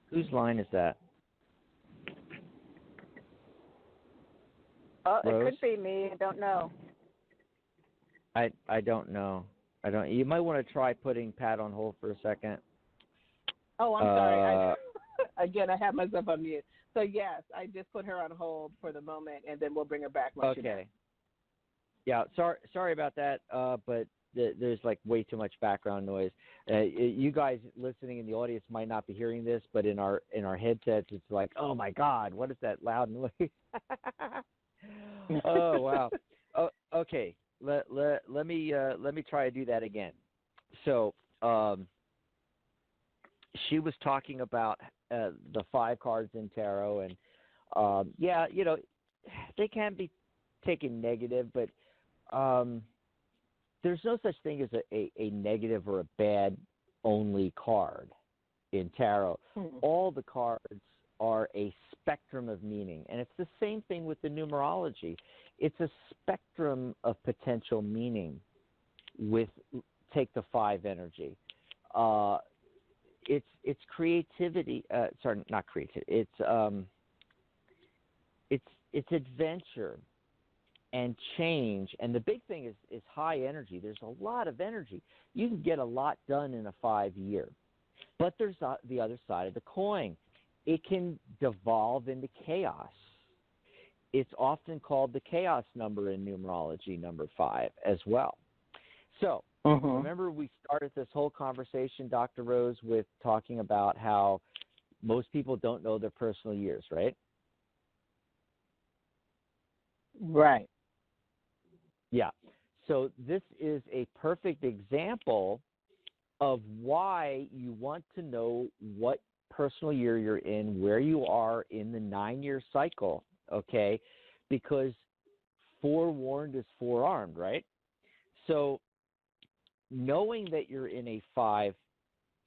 Whose line is that? It could be me. I don't know. I don't know. You might want to try putting Pat on hold for a second. Oh, I'm sorry. Again, I have myself on mute. So yes, I just put her on hold for the moment, and then we'll bring her back. Okay. Yeah, sorry about that, but there's like way too much background noise. You guys listening in the audience might not be hearing this, but in our headsets, it's like, oh my God, what is that loud noise? Oh wow. Okay. Let me try to do that again. So she was talking about the 5 cards in tarot, and they can be taken negative, but there's no such thing as a negative or a bad only card in tarot. All the cards are a spectrum of meaning, and it's the same thing with the numerology. It's a spectrum of potential meaning with take the 5 energy. It's creativity. Sorry, not creativity. It's adventure and change. And the big thing is high energy. There's a lot of energy. You can get a lot done in a 5 year. But there's the other side of the coin. It can devolve into chaos. It's often called the chaos number in numerology, number 5 as well. So remember we started this whole conversation, Dr. Rose, with talking about how most people don't know their personal years, right? Right. Yeah. So this is a perfect example of why you want to know what personal year you're in, where you are in the 9-year cycle, okay? Because forewarned is forearmed, right? So knowing that you're in a 5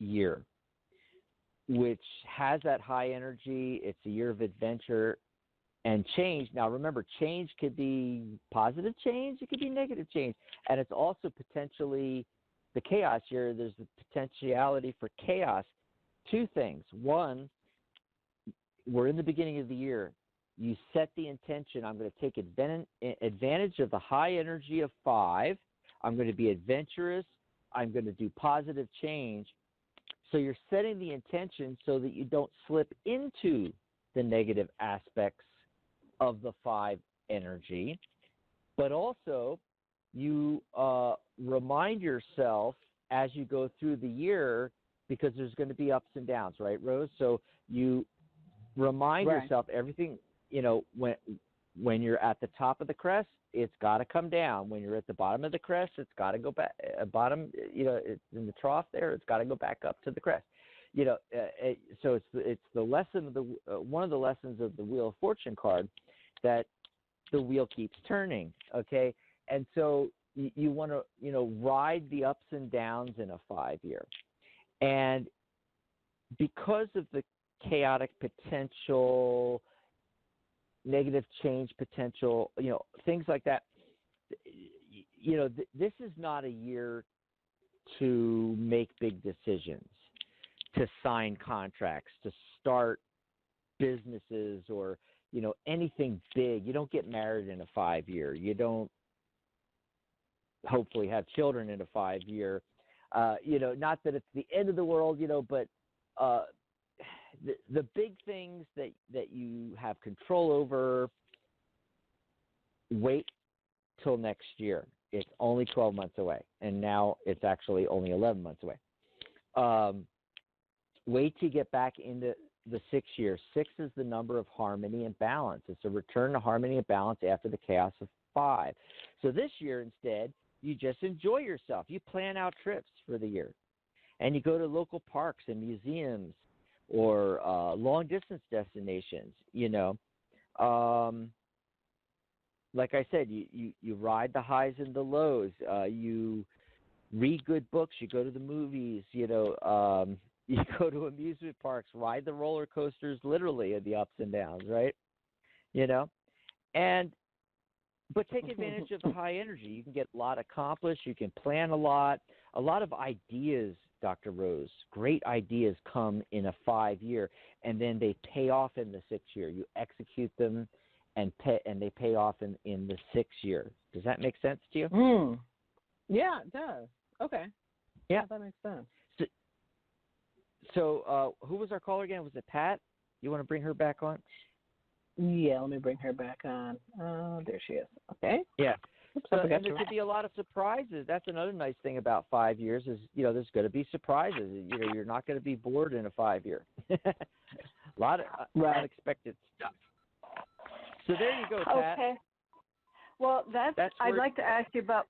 year, which has that high energy, it's a year of adventure and change. Now, remember, change could be positive change, it could be negative change, and it's also potentially the chaos year. There's the potentiality for chaos. 2 things. One, we're in the beginning of the year. You set the intention, I'm going to take advantage of the high energy of 5. I'm going to be adventurous. I'm going to do positive change. So you're setting the intention so that you don't slip into the negative aspects of the 5 energy. But also, you remind yourself as you go through the year because there's going to be ups and downs, right, Rose? So you remind yourself everything, when you're at the top of the crest, it's got to come down. When you're at the bottom of the crest, it's got to go back. Bottom, it's in the trough there, it's got to go back up to the crest. So it's the lesson of the one of the lessons of the Wheel of Fortune card, that the wheel keeps turning. Okay, and so you want to ride the ups and downs in a 5-year, and because of the chaotic potential, negative change potential, things like that. This is not a year to make big decisions, to sign contracts, to start businesses, or, anything big. You don't get married in a 5-year. You don't hopefully have children in a 5-year. Not that it's the end of the world, but the big things that you have control over, wait till next year. It's only 12 months away, and now it's actually only 11 months away. Wait till you get back into the 6 year. 6 is the number of harmony and balance. It's a return to harmony and balance after the chaos of 5. So this year, instead, you just enjoy yourself. You plan out trips for the year, and you go to local parks and museums, or long-distance destinations, Like I said, you ride the highs and the lows. You read good books. You go to the movies, you go to amusement parks, ride the roller coasters, literally, of the ups and downs, right? But take advantage of the high energy. You can get a lot accomplished. You can plan a lot of ideas, Dr. Rose. Great ideas come in a 5-year, and then they pay off in the 6 year. You execute them, and they pay off in the 6 year. Does that make sense to you? Yeah, it does. Okay. Yeah, that makes sense. So who was our caller again? Was it Pat? You want to bring her back on? Yeah, let me bring her back on. There she is. Okay. Yeah. So, and there could be a lot of surprises. That's another nice thing about 5 years is, there's going to be surprises. You're not going to be bored in a 5-year. A lot of unexpected stuff. So there you go, Pat. Okay. Well, I'd like to ask you about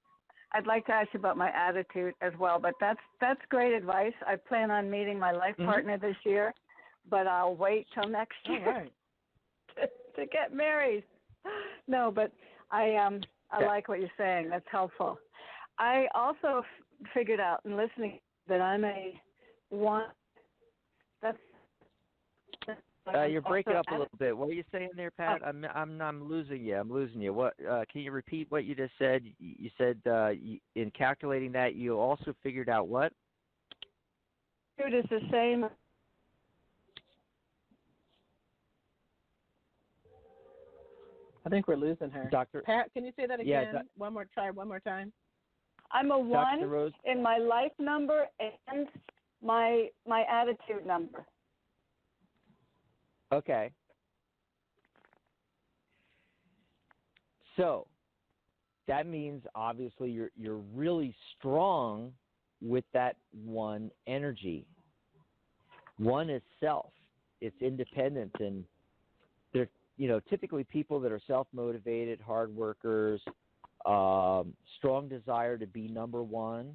my attitude as well, but that's great advice. I plan on meeting my life partner this year, but I'll wait till next year. All right. to get married. No, but I like what you're saying. That's helpful. I also figured out in listening that I'm a one. You're breaking up a little bit. What are you saying there, Pat? I'm losing you. I'm losing you. What? Can you repeat what you just said? You said in calculating that you also figured out what? It is the same. I think we're losing her. Dr. Pat, can you say that again? Yeah, one more time. I'm a 1 in my life number and my attitude number. Okay. So that means obviously you're really strong with that 1 energy. 1 is self. It's independence, and they're typically people that are self-motivated, hard workers, strong desire to be number 1.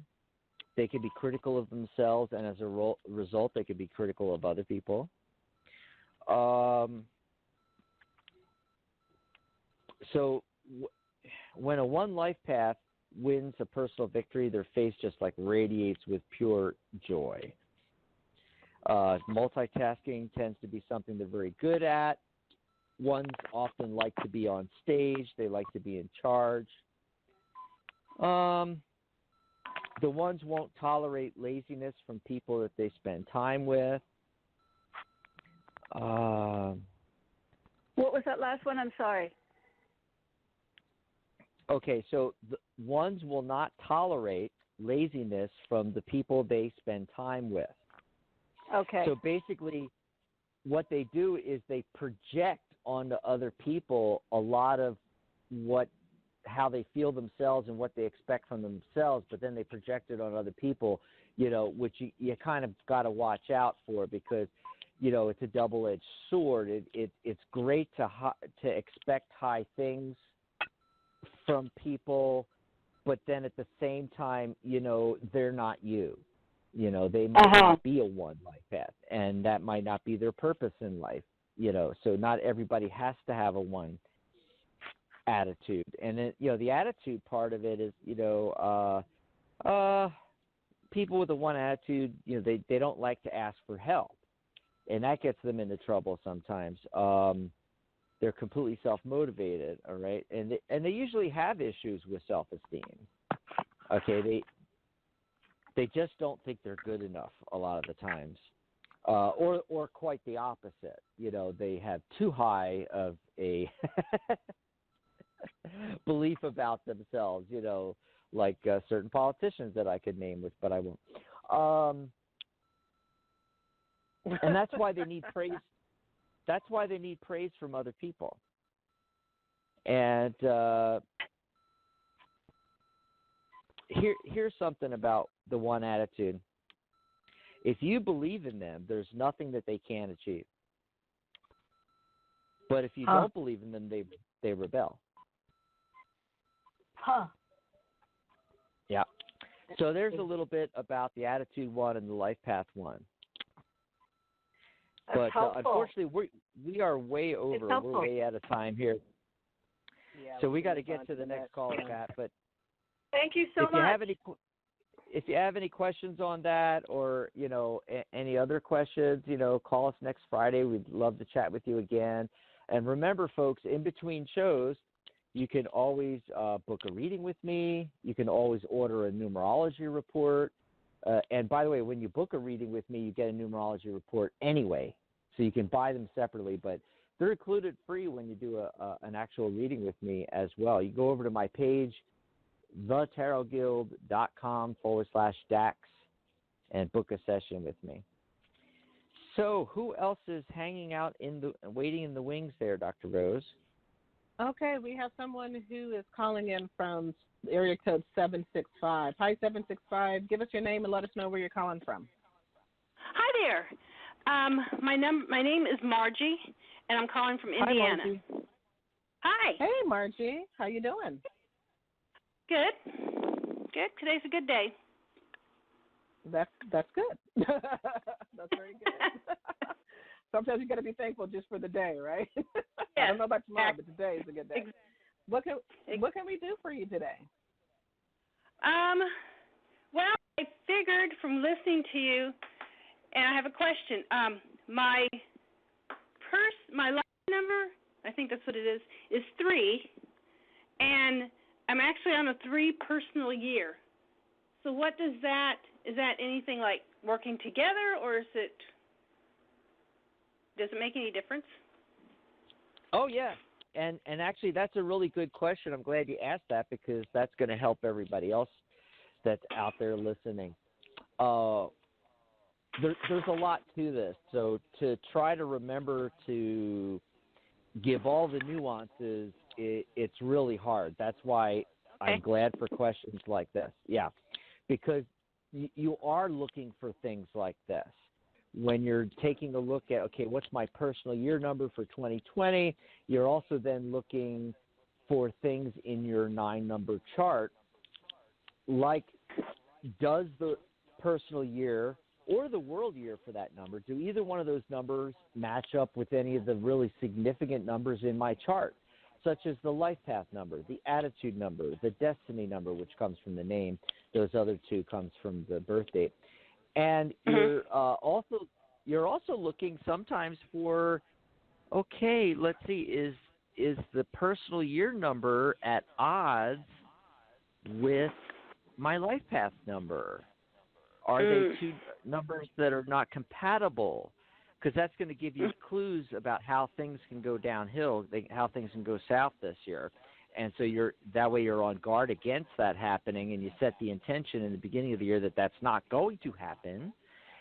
They can be critical of themselves, and as a result, they can be critical of other people. So when a 1 life path wins a personal victory, their face just like radiates with pure joy. Multitasking tends to be something they're very good at. 1s often like to be on stage. They like to be in charge. The 1s won't tolerate laziness from people that they spend time with. What was that last one? I'm sorry. Okay, so the 1s will not tolerate laziness from the people they spend time with. Okay. So basically, what they do is they project onto other people a lot of how they feel themselves and what they expect from themselves, but then they project it on other people. which you kind of got to watch out for because, it's a double-edged sword. It's great to expect high things from people, but then at the same time, they're not you. They might not be a one life path, and that might not be their purpose in life. So not everybody has to have a one attitude. And then, the attitude part of it is, people with a one attitude, they don't like to ask for help, and that gets them into trouble sometimes. They're completely self-motivated, all right, and they usually have issues with self-esteem. Okay, they just don't think they're good enough a lot of the times, or quite the opposite. They have too high of a belief about themselves. Like certain politicians that I could name with, but I won't. And that's why they need praise. That's why they need praise from other people. And here's something about the one attitude. If you believe in them, there's nothing that they can't achieve. But if you don't believe in them, they rebel. Yeah. So there's a little bit about the attitude one and the life path one. But unfortunately, we are way over. We're way out of time here. Yeah, so we got to get to the next call, Pat. But thank you so much. If you have any questions on that, or any other questions, call us next Friday. We'd love to chat with you again. And remember, folks, in between shows, you can always book a reading with me. You can always order a numerology report. And by the way, when you book a reading with me, you get a numerology report anyway. So you can buy them separately, but they're included free when you do an actual reading with me as well. You go over to my page, thetarotguild.com/Dax, and book a session with me. So who else is hanging out waiting in the wings there, Dr. Rose? Okay, we have someone who is calling in from area code 765. Hi, 765. Give us your name and let us know where you're calling from. Hi there. My name is Margie, and I'm calling from Indiana. Hi, Margie. Hi. Hey, Margie. How you doing? Good. Good. Today's a good day. That's good. That's very good. Sometimes you got to be thankful just for the day, right? Yes. I don't know about tomorrow, but today is a good day. What can we do for you today? Well, I figured from listening to you, and I have a question. My life number, I think that's what it is 3, and I'm actually on a 3 personal year. So what is that anything like working together, or does it make any difference? Oh, yeah. And actually, that's a really good question. I'm glad you asked that because that's going to help everybody else that's out there listening. There's a lot to this. So to try to remember to give all the nuances, it's really hard. That's why I'm glad for questions like this. Yeah, because you are looking for things like this. When you're taking a look at, okay, what's my personal year number for 2020, you're also then looking for things in your 9-number chart, like does the personal year or the world year for that number, do either one of those numbers match up with any of the really significant numbers in my chart, such as the life path number, the attitude number, the destiny number, which comes from the name. Those other two comes from the birth date. And you're also looking sometimes for, okay, let's see, is the personal year number at odds with my life path number? Are they two numbers that are not compatible? Because that's going to give you clues about how things can go downhill, how things can go south this year. And so that way you're on guard against that happening, and you set the intention in the beginning of the year that that's not going to happen.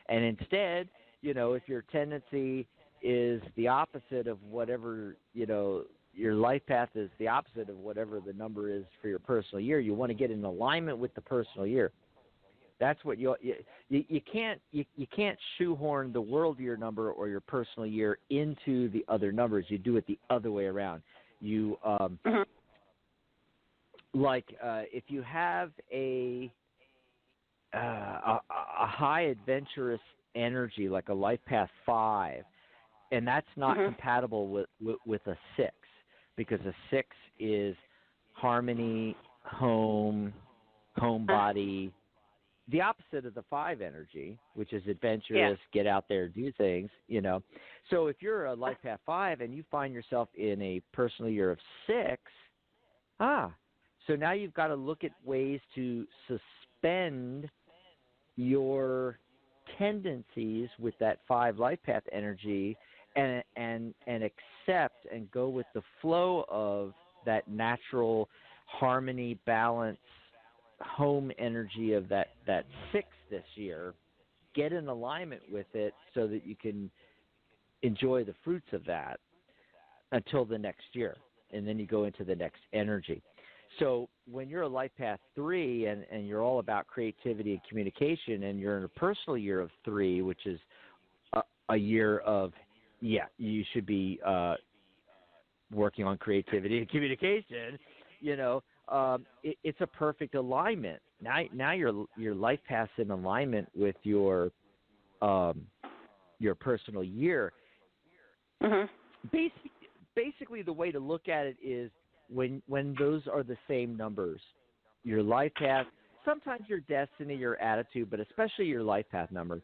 And instead, if your tendency is the opposite of whatever, your life path is the opposite of whatever the number is for your personal year, you want to get in alignment with the personal year. That's what you can't shoehorn the world year number or your personal year into the other numbers. You do it the other way around. You if you have a high adventurous energy like a life path 5, and that's not compatible with a 6, because a 6 is harmony, home body, the opposite of the 5 energy, which is adventurous, get out there, do things, So if you're a life path 5 and you find yourself in a personal year of 6, so now you've got to look at ways to suspend your tendencies with that 5 life path energy and accept and go with the flow of that natural harmony, balance, home energy of that 6 this year. Get in alignment with it so that you can enjoy the fruits of that until the next year, and then you go into the next energy. So when you're a life path 3 and you're all about creativity and communication, and you're in a personal year of 3, which is a year of, you should be working on creativity and communication, it's a perfect alignment. Now your life path's in alignment with your personal year. Basically, the way to look at it is when those are the same numbers, your life path, sometimes your destiny, your attitude, but especially your life path number.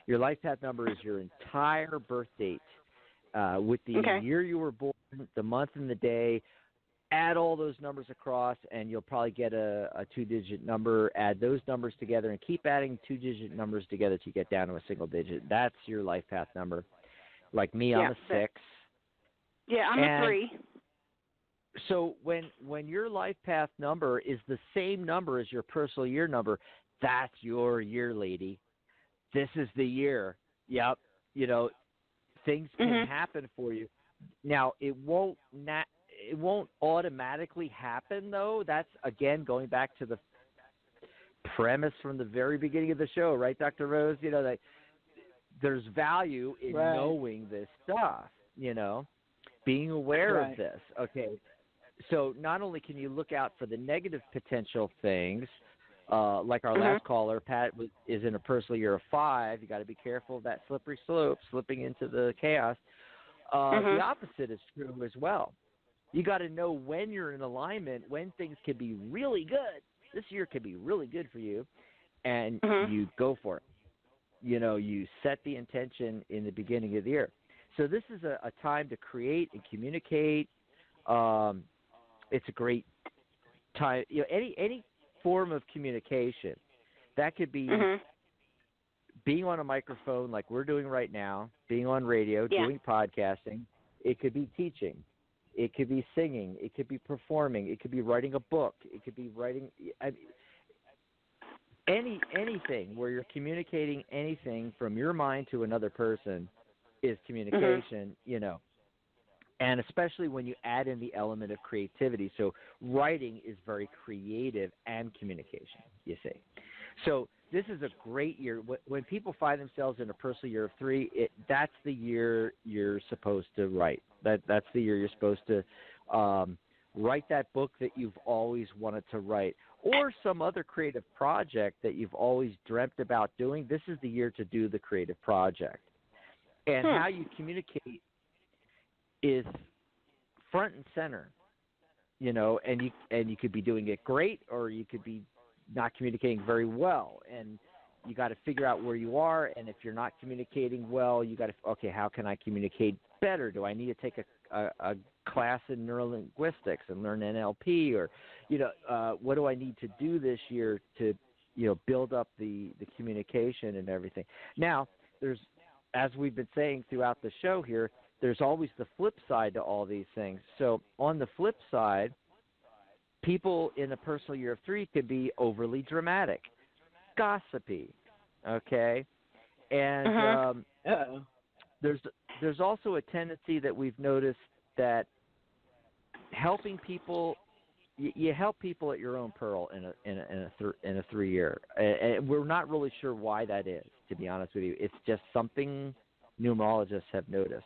Your life path number is your entire birth date with the year you were born, the month and the day. Add all those numbers across, and you'll probably get a 2-digit number. Add those numbers together and keep adding 2-digit numbers together to get down to a single digit. That's your life path number. Like me, I'm a 6. Yeah, I'm a 3. So when your life path number is the same number as your personal year number, that's your year, lady. This is the year. Yep. Things can happen for you. Now, it won't automatically happen, though. That's, again, going back to the premise from the very beginning of the show, right, Dr. Rose? That there's value in knowing this stuff, being aware of this. Okay. So not only can you look out for the negative potential things, like our last caller, Pat, is in a personal year of 5. You got to be careful of that slippery slope, slipping into the chaos. The opposite is true as well. You got to know when you're in alignment, when things can be really good. This year can be really good for you, and you go for it. You set the intention in the beginning of the year. So this is a time to create and communicate. It's a great time. Any form of communication. That could be being on a microphone like we're doing right now, being on radio, doing podcasting. It could be teaching. It could be singing. It could be performing. It could be writing a book. It could be writing anything where you're communicating anything from your mind to another person is communication, And especially when you add in the element of creativity. So writing is very creative and communication, you see. So this is a great year. When people find themselves in a personal year of 3, that's the year you're supposed to write. That's the year you're supposed to write that book that you've always wanted to write, or some other creative project that you've always dreamt about doing. This is the year to do the creative project. And how you communicate is front and center, and you could be doing it great, or you could be not communicating very well, and you got to figure out where you are. And if you're not communicating well, you got to, how can I communicate better? Do I need to take a class in neurolinguistics and learn NLP, or what do I need to do this year to build up the communication and everything? Now, there's, as we've been saying throughout the show here, there's always the flip side to all these things. So on the flip side, people in a personal year of 3 could be overly dramatic, gossipy, okay? And there's also a tendency that we've noticed that helping people you help people at your own peril in a 3 year. And we're not really sure why that is, to be honest with you. It's just something numerologists have noticed.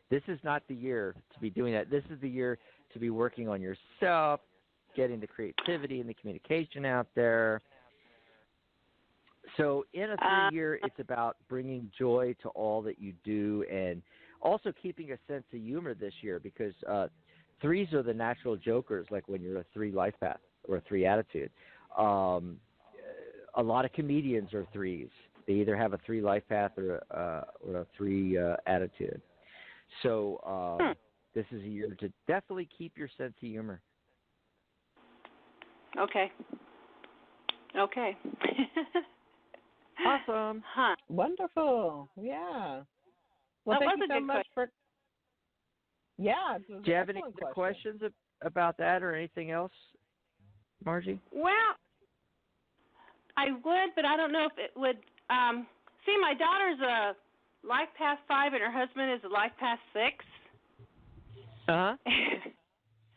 This is not the year to be doing that. This is the year to be working on yourself, getting the creativity and the communication out there. So in a 3 year, it's about bringing joy to all that you do and also keeping a sense of humor this year, because 3s are the natural jokers, like when you're a 3 life path or a 3 attitude. A lot of comedians are 3s. They either have a 3 life path or a 3 attitude. So this is a year to definitely keep your sense of humor. Okay. Awesome. Huh. Wonderful. Yeah. Well, That thank was you a so good much for. Yeah. It was Do you have an any excellent questions about that or anything else, Margie? Well, I would, but I don't know if it would. See, my daughter's a life path 5 and her husband is a life path 6. Uh-huh.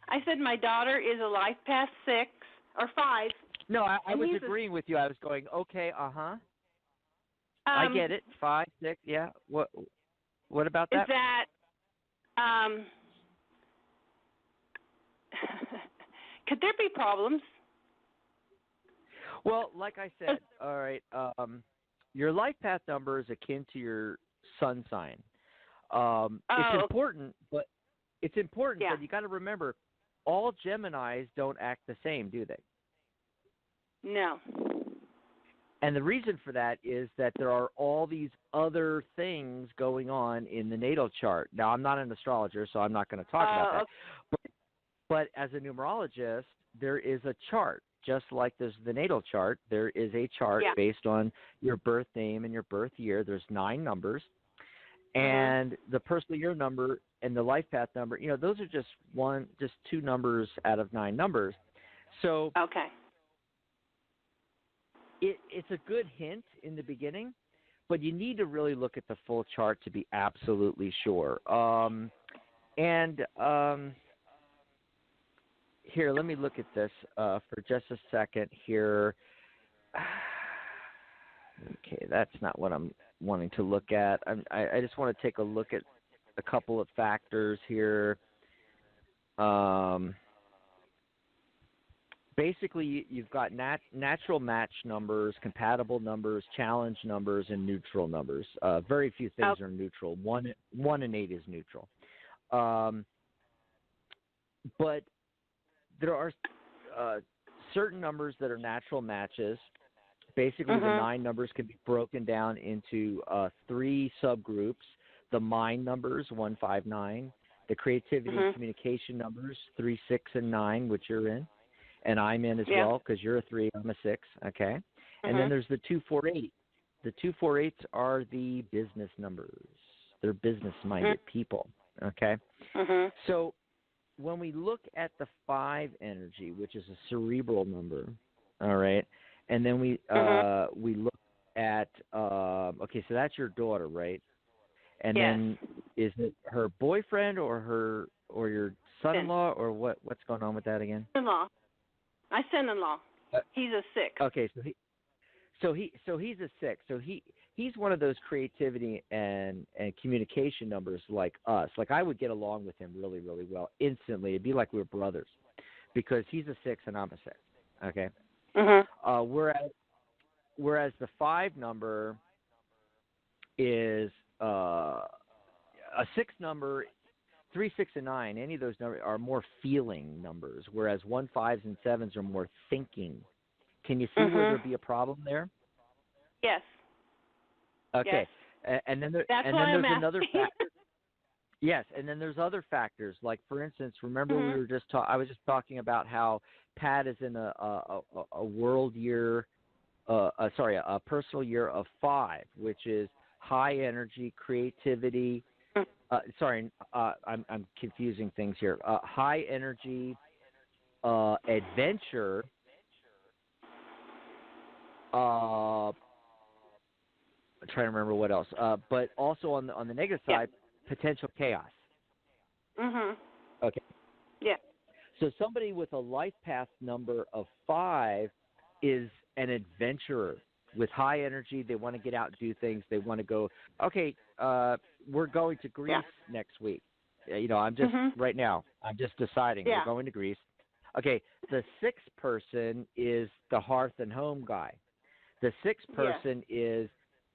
I said my daughter is a life path 6 or 5. No, I was agreeing with you. I was going, okay, I get it. 5, 6, yeah. What about that? Is that could there be problems? Well, like I said, all right, your life path number is akin to your sun sign. It's important, but you got to remember, all Geminis don't act the same, do they? No. And the reason for that is that there are all these other things going on in the natal chart. Now, I'm not an astrologer, so I'm not going to talk about that. Okay. But as a numerologist, there is a chart. Just like there's the natal chart, there is a chart based on your birth name and your birth year. There's 9 numbers. And the personal year number and the life path number, those are just 2 numbers out of 9 numbers. So it's a good hint in the beginning, but you need to really look at the full chart to be absolutely sure. Here, let me look at this for just a second here. Okay, that's not what I'm wanting to look at. I just want to take a look at a couple of factors here. Basically, you've got natural match numbers, compatible numbers, challenge numbers, and neutral numbers. Very few things are neutral. 1 and 8 is neutral. But there are certain numbers that are natural matches. Basically, the 9 numbers can be broken down into 3 subgroups. The mind numbers, 1, 5, 9. The creativity and communication numbers, 3, 6, and 9, which you're in. And I'm in as well because you're a 3, I'm a 6. Okay. And then there's the 2, 4, 8. The 2, 4, 8s are the business numbers. They're business-minded people. Okay. So when we look at the 5 energy, which is a cerebral number, all right, and then we look at okay, so that's your daughter, right? And then is it her boyfriend or your son-in-law or what's going on with that again? Son-in-law. My son-in-law. He's a 6. Okay, so he's a 6. So he's one of those creativity and communication numbers like us. Like I would get along with him really, really well instantly. It'd be like we were brothers because he's a 6 and I'm a 6. Okay. Whereas the 5 number is a 6 number. 3, 6, and 9, any of those numbers are more feeling numbers, whereas 1, 5s, and 7s are more thinking. Can you see where there'd be a problem there? Yes. Okay. Yes. And then there's another factor. Yes, and then there's other factors. Like, for instance, remember we were I was just talking about how Pat is in a world year, a personal year of 5, which is high energy, creativity. I'm confusing things here. High energy, adventure, I'm trying to remember what else. But also on the negative side, potential chaos. Mhm. Okay. Yeah. So somebody with a life path number of 5 is an adventurer with high energy. They want to get out and do things. They want to go, okay, we're going to Greece next week. I'm just right now, I'm just deciding we're going to Greece. Okay, the 6th person is the hearth and home guy. The 6th person is,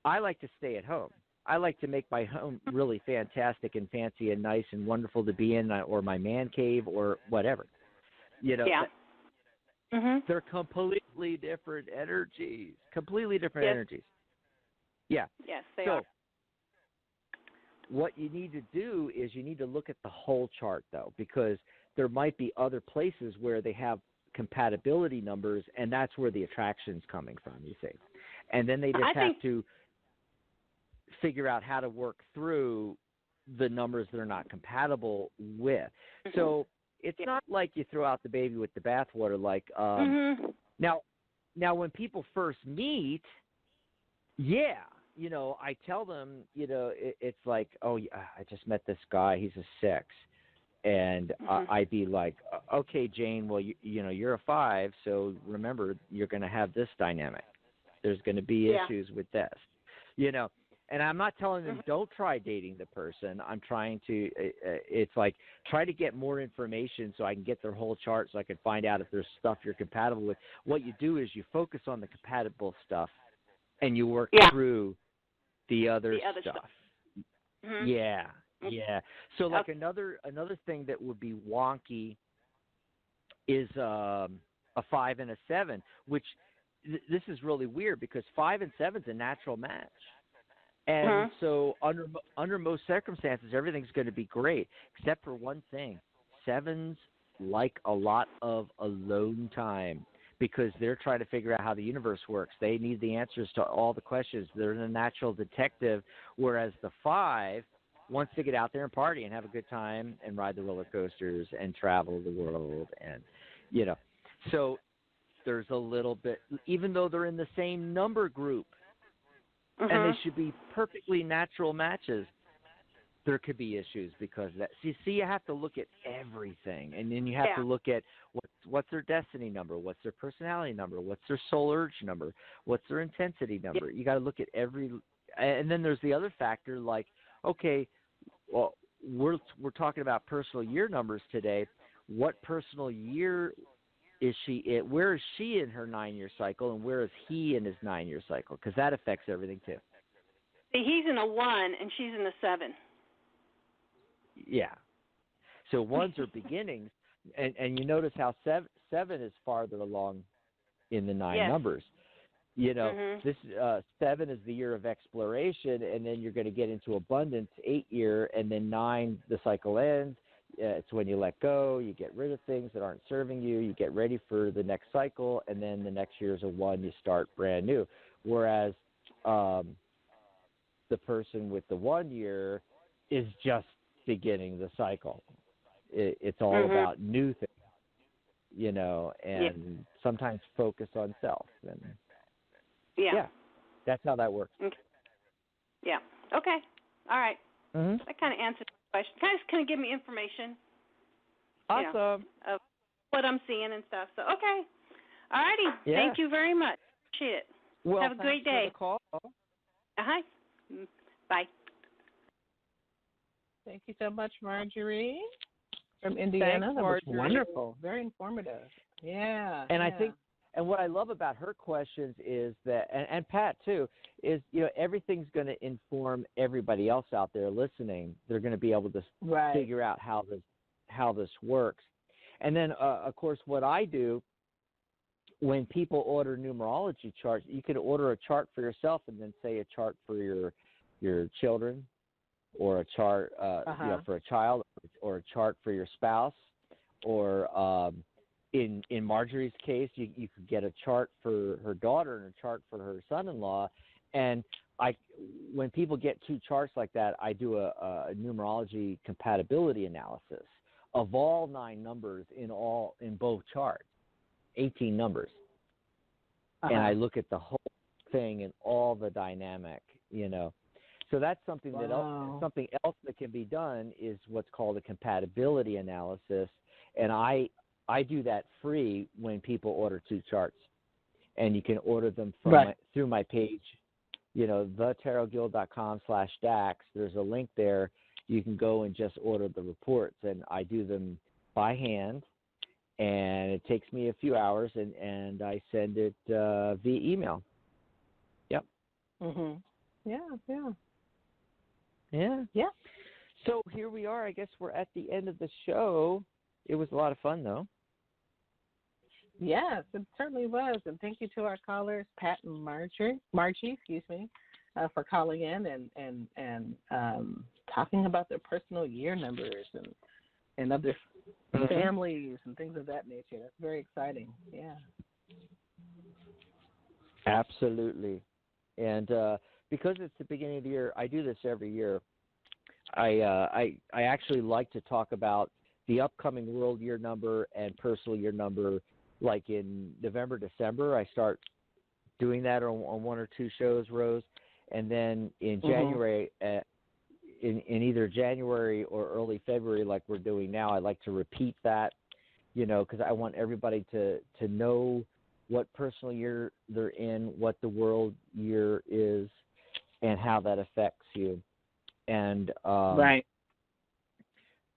I like to stay at home. I like to make my home really fantastic and fancy and nice and wonderful to be in, or my man cave or whatever. They're completely different energies. Completely different energies. Yeah. Yes, they are. What you need to do is you need to look at the whole chart, though, because there might be other places where they have compatibility numbers, and that's where the attraction's coming from, you see. And then they just have to figure out how to work through the numbers that are not compatible with. So it's not like you throw out the baby with the bathwater. Like now when people first meet, I tell them, it's like, oh, yeah, I just met this guy. He's a 6. And I'd be like, okay, Jane, well, you're a 5, so remember, you're going to have this dynamic. There's going to be issues with this, And I'm not telling them don't try dating the person. I'm trying to it's like try to get more information so I can get their whole chart so I can find out if there's stuff you're compatible with. What you do is you focus on the compatible stuff and you work through the other stuff. Yeah. So like another thing that would be wonky is a 5 and a 7, which this is really weird because 5 and 7 is a natural match. And so under most circumstances, everything's going to be great, except for one thing. 7s like a lot of alone time because they're trying to figure out how the universe works. They need the answers to all the questions. They're a natural detective, whereas the 5 wants to get out there and party and have a good time and ride the roller coasters and travel the world. And, so there's a little bit, even though they're in the same number group, and they should be perfectly natural matches, there could be issues because of that. See, you have to look at everything, and then you have to look at what's their destiny number, what's their personality number, what's their soul urge number, what's their intensity number. You got to look at every, and then there's the other factor like, okay, well, we're talking about personal year numbers today. What personal year is she in? Where is she in her 9-year cycle, and where is he in his 9-year cycle? Because that affects everything too. See, he's in a 1 and she's in a 7. Yeah. So 1s are beginnings, and you notice how 7 is farther along in the 9 numbers. This 7 is the year of exploration, and then you're going to get into abundance, 8-year, and then 9, the cycle ends. It's when you let go, you get rid of things that aren't serving you, you get ready for the next cycle, and then the next year is a 1, you start brand new. Whereas the person with the 1 year is just beginning the cycle. It's all about new things, and sometimes focus on self. And that's how that works. Okay. Yeah. Okay. All right. That kind of answered the question. Kind of give me information. Awesome. Of what I'm seeing and stuff. So, okay. All righty. Yeah. Thank you very much. Appreciate it. Well, have a great day. For the call. Bye. Thank you so much, Marjorie from Indiana. Thanks, that was Marjorie. wonderful. Very informative. Yeah. And I think, and what I love about her questions is that, and Pat too, is everything's going to inform everybody else out there listening. They're going to be able to figure out how this works. And then, of course, what I do when people order numerology charts, you can order a chart for yourself and then say a chart for your children, or a chart for a child, or a chart for your spouse, or in Marjorie's case, you could get a chart for her daughter and a chart for her son-in-law. And when people get 2 charts like that, I do a numerology compatibility analysis of all 9 numbers in both charts, 18 numbers. And I look at the whole thing and all the dynamic, So that's something something else that can be done is what's called a compatibility analysis. And I I do that free when people order 2 charts, and you can order them from through my page, thetarotguild.com/Dax. There's a link there. You can go and just order the reports, and I do them by hand, and it takes me a few hours, and I send it via email. Yep. Mhm. Yeah. So here we are. I guess we're at the end of the show. It was a lot of fun, though. Yes, it certainly was. And thank you to our callers, Pat and Margie, for calling in and talking about their personal year numbers and of their families and things of that nature. That's very exciting. Yeah. Absolutely. And because it's the beginning of the year, I do this every year. I actually like to talk about the upcoming world year number and personal year number. Like in November, December, I start doing that on 1 or 2 shows, Rose. And then in January, in either January or early February, like we're doing now, I like to repeat that, because I want everybody to know what personal year they're in, what the world year is, and how that affects you. And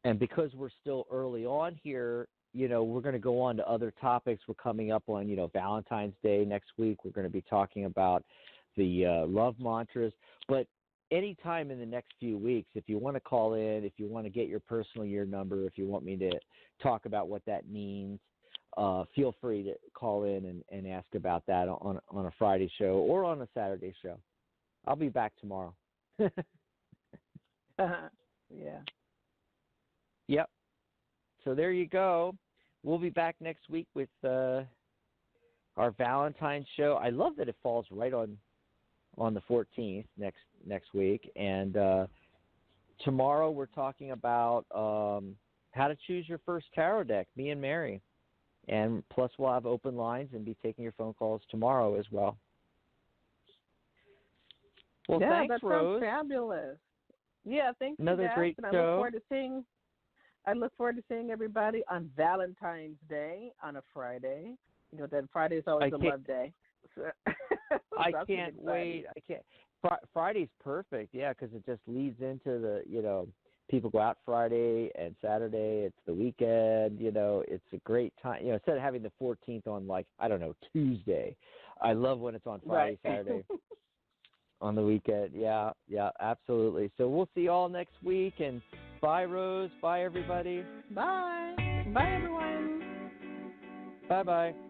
and because we're still early on here, we're going to go on to other topics. We're coming up on, Valentine's Day next week. We're going to be talking about the love mantras. But anytime in the next few weeks, if you want to call in, if you want to get your personal year number, if you want me to talk about what that means, feel free to call in and ask about that on a Friday show or on a Saturday show. I'll be back tomorrow. Yeah. Yep. So there you go. We'll be back next week with our Valentine's show. I love that it falls right on the 14th next week. And tomorrow we're talking about how to choose your first tarot deck, me and Mary. And plus we'll have open lines and be taking your phone calls tomorrow as well. Well, yeah, thanks, that Rose. sounds fabulous. Yeah, thank you. Another great and show. I look forward to seeing everybody on Valentine's Day on a Friday. That Friday is always a love day. So, I can't wait. Friday's perfect, yeah, because it just leads into the, people go out Friday and Saturday. It's the weekend, it's a great time. Instead of having the 14th on, Tuesday, I love when it's on Friday, Saturday. On the weekend, yeah, absolutely. So we'll see you all next week, and bye, Rose. Bye, everybody. Bye. Bye, everyone. Bye-bye.